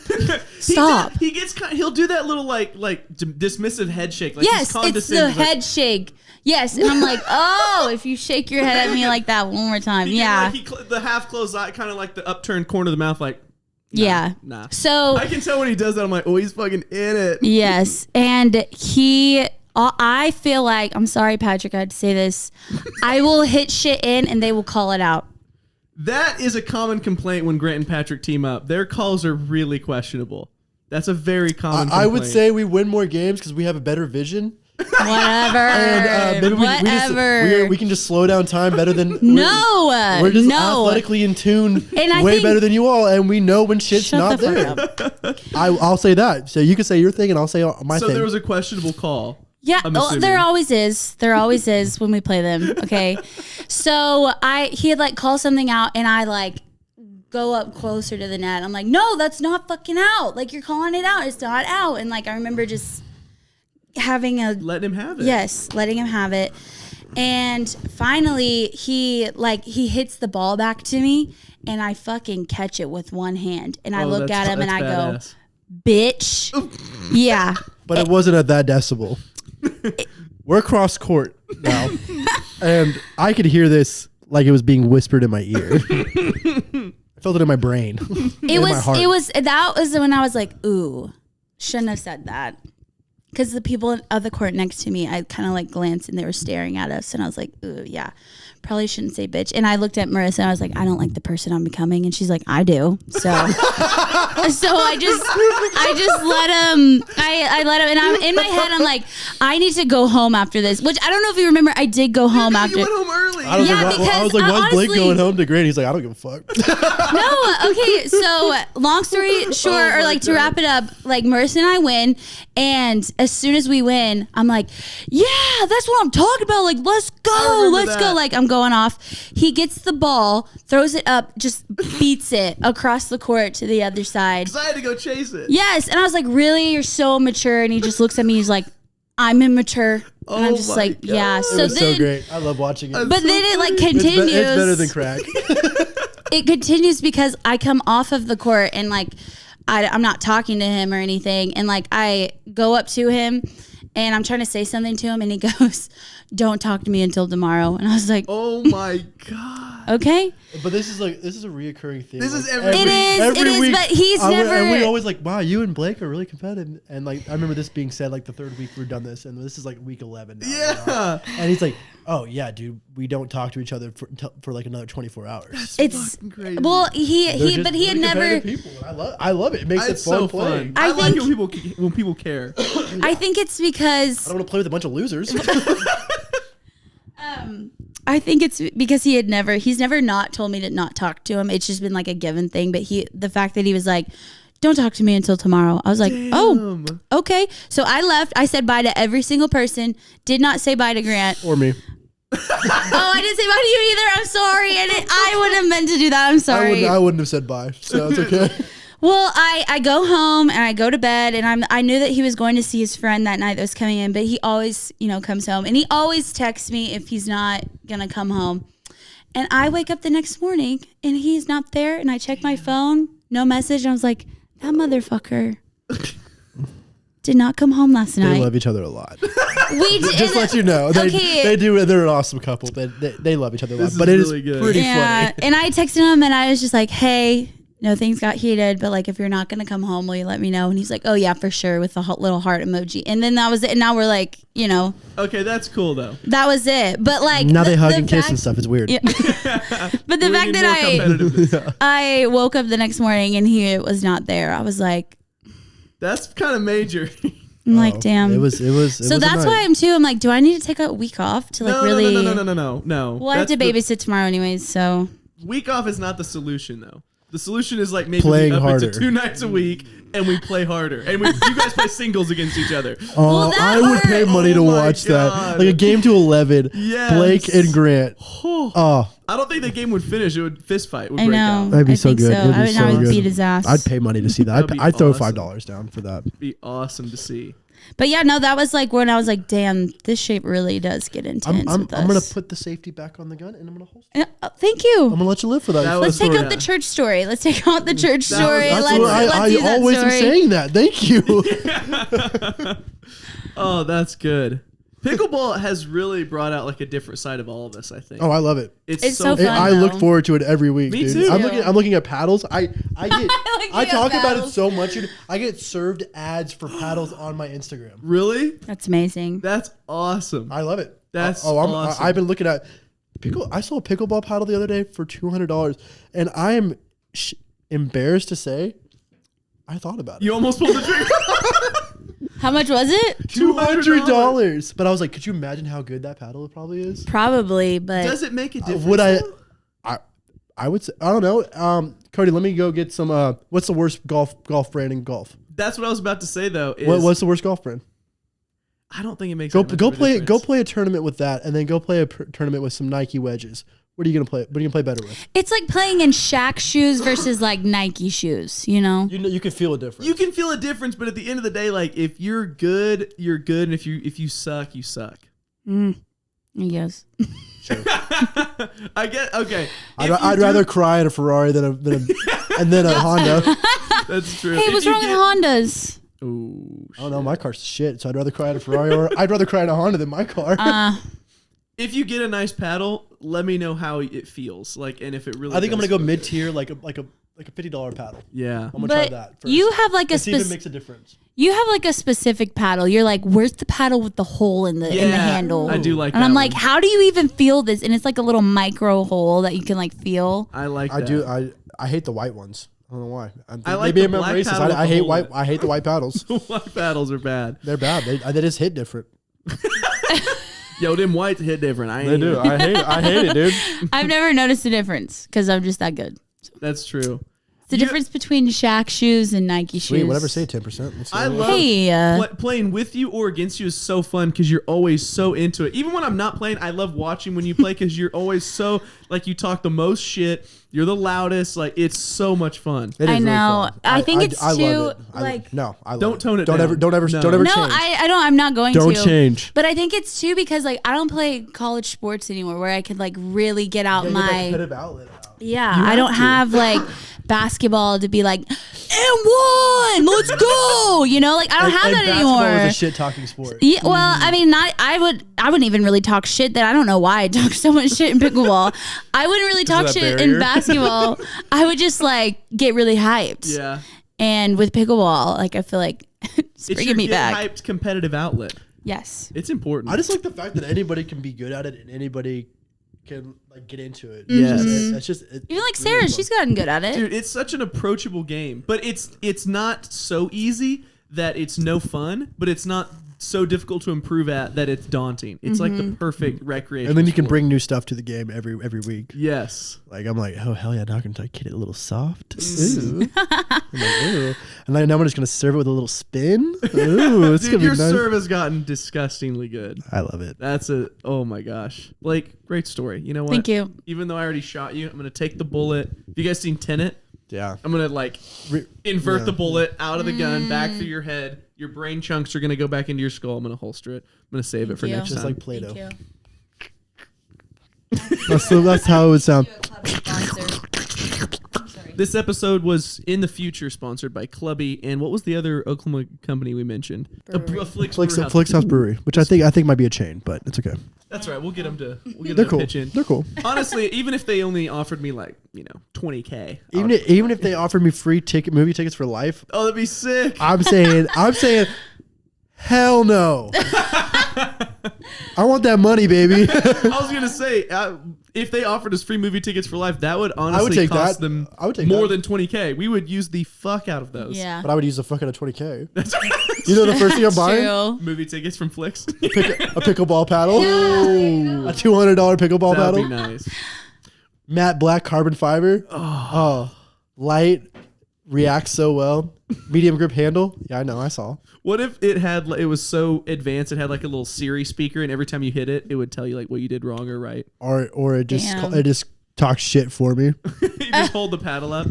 stop." He'll do that little like dismissive head shake. Like yes, it's the head shake. Yes, and I'm like, oh, if you shake your head at me like that one more time, yeah. The half closed eye, kind of like the upturned corner of the mouth, like. Nah. So I can tell when he does that. I'm like, oh, he's fucking in it. Yes, and I feel like, I'm sorry, Patrick, I had to say this. I will hit shit in, and they will call it out. That is a common complaint when Grant and Patrick team up. Their calls are really questionable. That's a very common complaint. I would say we win more games because we have a better vision. Whatever. And maybe we can just slow down time better than we're just athletically in tune way better than you all, and we know when shit's not there. I'll say that. So you can say your thing and I'll say my thing. So there was a questionable call. Yeah, there always is. There always is when we play them. Okay. So he had like called something out, and I like go up closer to the net. I'm like, no, that's not fucking out. Like you're calling it out. It's not out. And like I remember just letting him have it. Yes, letting him have it. And finally he hits the ball back to me, and I fucking catch it with one hand. And I look at him and I go, bitch. Yeah. But it wasn't at that decibel. We're cross court now. And I could hear this like it was being whispered in my ear. felt it in my brain. It was that was when I was like, ooh, shouldn't have said that. Because the people of the court next to me, I kind of like glanced and they were staring at us. And I was like, ooh, yeah, probably shouldn't say bitch. And I looked at Marissa and I was like, I don't like the person I'm becoming. And she's like, I do. So so I just let him, I let him. And I'm in my head, I'm like, I need to go home after this. Which I don't know if you remember, I did go home after. You went home early. I was like, why's Blake going home to Grant? He's like, I don't give a fuck. No, okay. So long story short, or like to wrap it up, like Marissa and I win. And as soon as we win, I'm like, yeah, that's what I'm talking about. Like, let's go. Like, I'm going off. He gets the ball, throws it up, just beats it across the court to the other side. Because I had to go chase it. Yes. And I was like, really? You're so immature. And he just looks at me. He's like, I'm immature. And I'm just like, God. Yeah. So so great. I love watching it. But then it like continues. It's better than crack. It continues because I come off of the court and like, I'm not talking to him or anything. And like, I go up to him and I'm trying to say something to him and he goes, don't talk to me until tomorrow. And I was like, oh my God. Okay. But this is a reoccurring thing. This like is every week, but he's never. And we always like, wow, you and Blake are really competitive. And like, I remember this being said like the third week we've done this, and this is like week 11 now. Yeah. And he's like, oh yeah, dude, we don't talk to each other for like another 24 hours. It's crazy. Well, he had never. People. I love it. It makes it fun playing. I like when people care. I think it's because I don't want to play with a bunch of losers. I think it's because he's never not told me to not talk to him. It's just been like a given thing. But the fact that he was like, don't talk to me until tomorrow. I was like, oh, okay. So I left. I said bye to every single person. Did not say bye to Grant. Or me. Oh, I didn't say bye to you either. I'm sorry. I wouldn't have meant to do that. I'm sorry. I wouldn't have said bye. So it's okay. Well, I go home and I go to bed, and I knew that he was going to see his friend that night that was coming in, but he always, comes home, and he always texts me if he's not gonna come home. And I wake up the next morning and he's not there, and I check my phone, no message. And I was like, that motherfucker did not come home last night. They love each other a lot. We did, just let you know. They do. They're an awesome couple. They love each other a lot. But it is really good. Pretty funny. And I texted him and I was just like, hey, no, things got heated, but like if you're not gonna come home, will you let me know? And he's like, oh yeah, for sure, with the little heart emoji. And then that was it. And now we're like, okay, that's cool though. That was it. But like now they hug and kiss and stuff. It's weird. Yeah. But the fact that I woke up the next morning and he was not there, I was like, that's kind of major. I'm like, damn. It was. So that's why I'm like, do I need to take a week off to like really? No. Well, I have to babysit tomorrow anyways, so. Week off is not the solution though. The solution is like maybe playing we up harder. It to 2 nights a week and we play harder. And you guys play singles against each other. I would pay money to watch that. Like a game to 11. Yes. Blake and Grant. I don't think the game would finish. It would fist fight. Would I break know. out. That'd be so good. I would beat his ass. I'd pay money to see that. I'd throw $5 down for that. It'd be awesome to see. But yeah, no, that was like when I was like, damn, this shape really does get intense with us. I'm going to put the safety back on the gun and I'm going to hold it. Thank you. I'm going to let you live for that. Let's take out the church story. Let's take out the church story. I always am saying that. Thank you. Oh, that's good. Pickleball has really brought out like a different side of all of us, I think. Oh, I love it. It's so fun. I look forward to it every week. Me dude. too. I'm looking at paddles. I talk about it so much. Dude. I get served ads for paddles on my Instagram. Really? That's amazing. That's awesome. I love it. That's awesome. I've been looking at I saw a pickleball paddle the other day for $200, and I am embarrassed to say I thought about it. You almost pulled the trigger. How much was it? $200. But I was like, could you imagine how good that paddle probably is? Probably, but does it make a difference? Would I would say, I don't know. Cody, let me go get some. What's the worst golf brand in golf? That's what I was about to say though. What's the worst golf brand? I don't think it makes go play a tournament with that, and then go play a tournament with some Nike wedges. What are you gonna play? What are you gonna play better with? It's like playing in Shaq shoes versus like Nike shoes. You know, you can feel a difference. You can feel a difference, but at the end of the day, like if you're good, you're good, and if you suck, you suck. I guess. Sure. I get okay. I'd rather cry in a Ferrari than a Honda. That's true. Hey, what's wrong with Hondas? Oh, I don't know. My car's shit, so I'd rather cry in a Ferrari, or I'd rather cry in a Honda than my car. If you get a nice paddle, let me know how it feels. Like, and if it really. I think I'm gonna go feel mid good. tier, like a $50 paddle. Yeah. I'm gonna try But that first. you have like a see if it makes a difference. You have like a specific paddle. You're like, where's the paddle with the hole in the handle? I do like that. And I'm like, one. how do you even feel this? And it's like a little micro hole that you can like feel. I like I that. do. I hate the white ones. I don't know why. I like maybe the I'm black racist. paddle with I the hate hole white. in it. I hate the white paddles. White paddles are bad. They're bad. They just hit different. Yo, them whites hit different. They do. I hate it, dude. I've never noticed a difference because I'm just that good. That's true. It's the difference between Shaq shoes and Nike Sweet, shoes. whatever. Say 10%. I love Hey, playing with you or against you is so fun because you're always so into it. Even when I'm not playing, I love watching when you play because you're always so like you talk the most shit. You're the loudest. Like it's so much fun. It is I really know. fun. I think it's I too love it. like. No, I love Don't it. tone it Don't down. ever. Don't ever. No. Don't ever No, change. I don't. I'm not going Don't to. change. But I think it's too because like I don't play college sports anymore where I could like really get out Yeah, you have that my. competitive outlet out. Yeah, You I have don't to. have like basketball to be like, and one, let's go. You know, like I don't have And that basketball anymore. is a shit talking sport. Yeah, well, I mean, I wouldn't even really talk shit. That I don't know why I talk so much shit in pickleball. I wouldn't really talk that shit barrier? in basketball. I would just like get really hyped. Yeah. And with pickleball, like I feel like it's It's bringing your me get back. hyped competitive outlet. Yes. It's important. I just like the fact that anybody can be good at it and anybody can like get into it. Yes. It's just Even like Sarah, she's gotten good at it. Dude, it's such an approachable game, but it's not so easy that it's no fun, but it's not so difficult to improve at that it's daunting. It's like the perfect recreation. And then you can sport. bring new stuff to the game every week. Yes. Like I'm like, oh hell yeah, now I can get it a little soft. Ooh. I'm like, ooh. And now I'm just gonna serve it with a little spin. Ooh, it's Dude, gonna your be nice. serve has gotten disgustingly good. I love it. Oh my gosh. Blake, great story. You know what? Thank you. Even though I already shot you, I'm going to take the bullet. Have you guys seen Tenet? Yeah. I'm going to like invert the bullet out of the gun, back through your head. Your brain chunks are going to go back into your skull. I'm going to holster it. I'm going to save it for you. next Just time. like Play-Doh. Thank you. That's how it would sound. This episode was in the future sponsored by Clubby, and what was the other Oklahoma company we mentioned? A Flicks Brewhouse. Flix House Brewery, which I think might be a chain, but it's okay. That's right. We'll get them to They're cool. pitch in. They're cool. Honestly, even if they only offered me like, $20K. Even if they offered me free movie tickets for life, Oh, that'd be sick. I'm saying, hell no. I want that money, baby. I was gonna say, if they offered us free movie tickets for life, that would honestly take cost that. them I would take more that. than $20K. We would use the fuck out of those. Yeah. But I would use the fuck out of $20K. That's right. You know the first thing I'm buying? True. Movie tickets from Flicks. A pickleball paddle. A $200 pickleball That'd paddle. be nice. Matte black carbon fiber. Oh, light. Reacts so well. Medium grip handle. Yeah, I know. I saw. What if it was so advanced? It had like a little Siri speaker, and every time you hit it, it would tell you like what you did wrong or right. Or it just Damn. talks shit for me. You just hold the paddle up.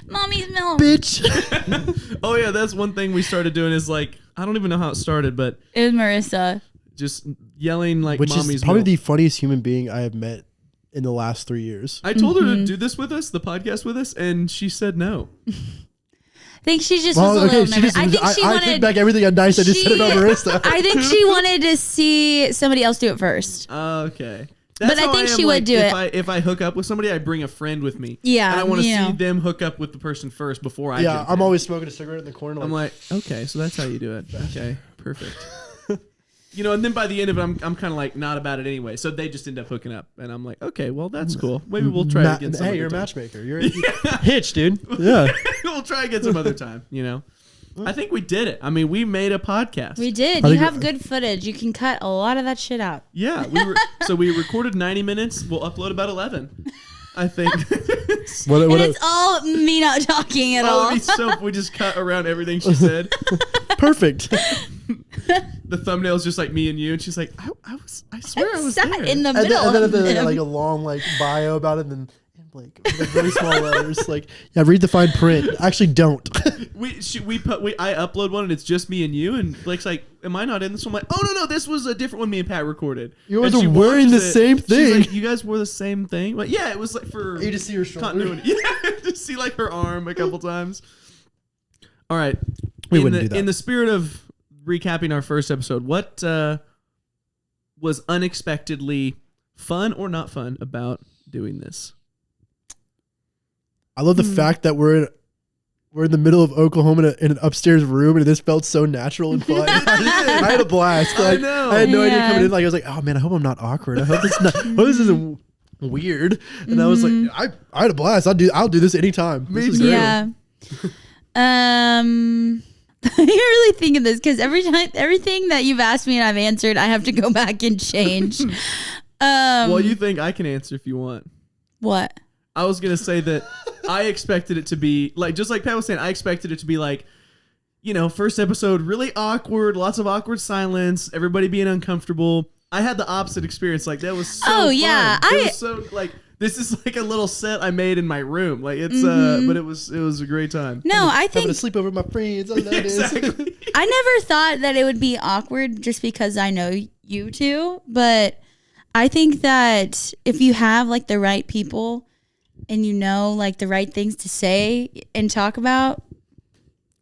Mommy's milk. Bitch. Oh yeah, that's one thing we started doing. Is like I don't even know how it started, but It was Marissa. just yelling like Which mommy's is probably milk. the funniest human being I have met in the last 3 years. I told her to do this with us, the podcast with us, and she said no. I think she just was a little nervous. I think she I wanted. take back everything nice I just said about Marissa. I think she wanted to see somebody else do it first. Okay. But I how think am, she would do it. If I hook up with somebody, I bring a friend with me. Yeah, And I want to you see know. them hook up with the person first before I Yeah, jump I'm in. always smoking a cigarette in the corner. I'm like, okay, so that's how you do it. Okay, perfect. And then by the end of it, I'm kind of like not about it anyway. So they just end up hooking up, and I'm like, okay, well that's cool. Maybe we'll try it again. Some Hey, other you're a time. matchmaker. You're Hitch, dude. Yeah. We'll try again some other time. I think we did it. I mean, we made a podcast. We did. I You think- have good footage. You can cut a lot of that shit out. Yeah, we recorded 90 minutes. We'll upload about 11. I think. What, And it's all me not talking at all. We just cut around everything she said. perfect. The thumbnail's just like me and you, and she's like, I swear I was Sat there. in the And middle then of them. like a long bio about it, and then like really small letters. Like, yeah, read the fine print. Actually, don't. I upload one and it's just me and you, and Blake's like, am I not in this one? I'm like, oh no, this was a different one me and Pat recorded. You guys And she are wearing watches the it. same She's thing. like, you guys wore the same thing? But yeah, it was like for You just see her shoulder. continuity. Yeah, just see like her arm a couple times. All right. We wouldn't do that. In the spirit of recapping our first episode, what was unexpectedly fun or not fun about doing this? I love the fact that we're in the middle of Oklahoma in an upstairs room, and this felt so natural and fun. I had a blast. Like, I had no idea coming in. Like, I was like, oh man, I hope I'm not awkward. I hope this isn't weird. And I was like, I had a blast. I'll do this anytime. This is great. Yeah. You're really thinking this because everything that you've asked me and I've answered, I have to go back and change. Well, you think I can answer if you want. What? I was going to say that I expected it to be like, just like Pat was saying, I expected it to be like, first episode, really awkward, lots of awkward silence, everybody being uncomfortable. I had the opposite experience. Like, that was so fun. Yeah. It was so, like, this is like a little set I made in my room. Like, it's, but it was a great time. No, I think. I'm going to sleep over with my friends. All that Exactly. I never thought that it would be awkward just because I know you two, but I think that if you have like the right people and like the right things to say and talk about,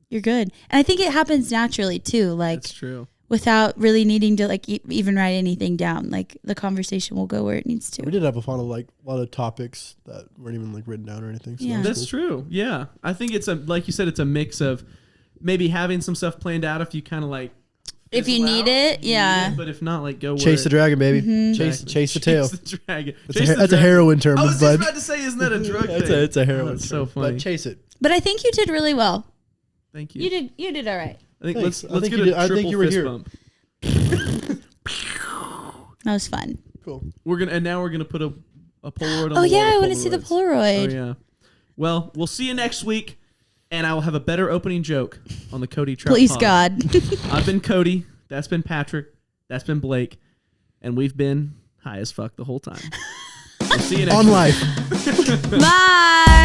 you're good. And I think it happens naturally too. Like, that's true. Without really needing to like even write anything down. Like the conversation will go where it needs to. We did have a lot of topics that weren't even like written down or anything. So yeah, that's true. Yeah, I think it's like you said, it's a mix of maybe having some stuff planned out if you kind of like. If you need it, yeah. But if not, like go chase the dragon, baby. Mm-hmm. Chase the tail. Chase the dragon. That's a heroin term. I was just about to say, isn't that a drug thing? It's a heroin. That's term, so funny. But chase it. But I think you did really well. Thank you. You did all right. I think Thanks. let's I think get you a did. I triple think you were fist here. bump. That was fun. Cool. Now we're gonna put a Polaroid on the Oh wall yeah, I of want to see the Polaroids. Polaroid. Oh yeah. Well, we'll see you next week, and I will have a better opening joke on the Cody TroutPod. Please God. I've been Cody. That's been Patrick. That's been Blake, and we've been high as fuck the whole time. We'll see you next On week. life. Bye.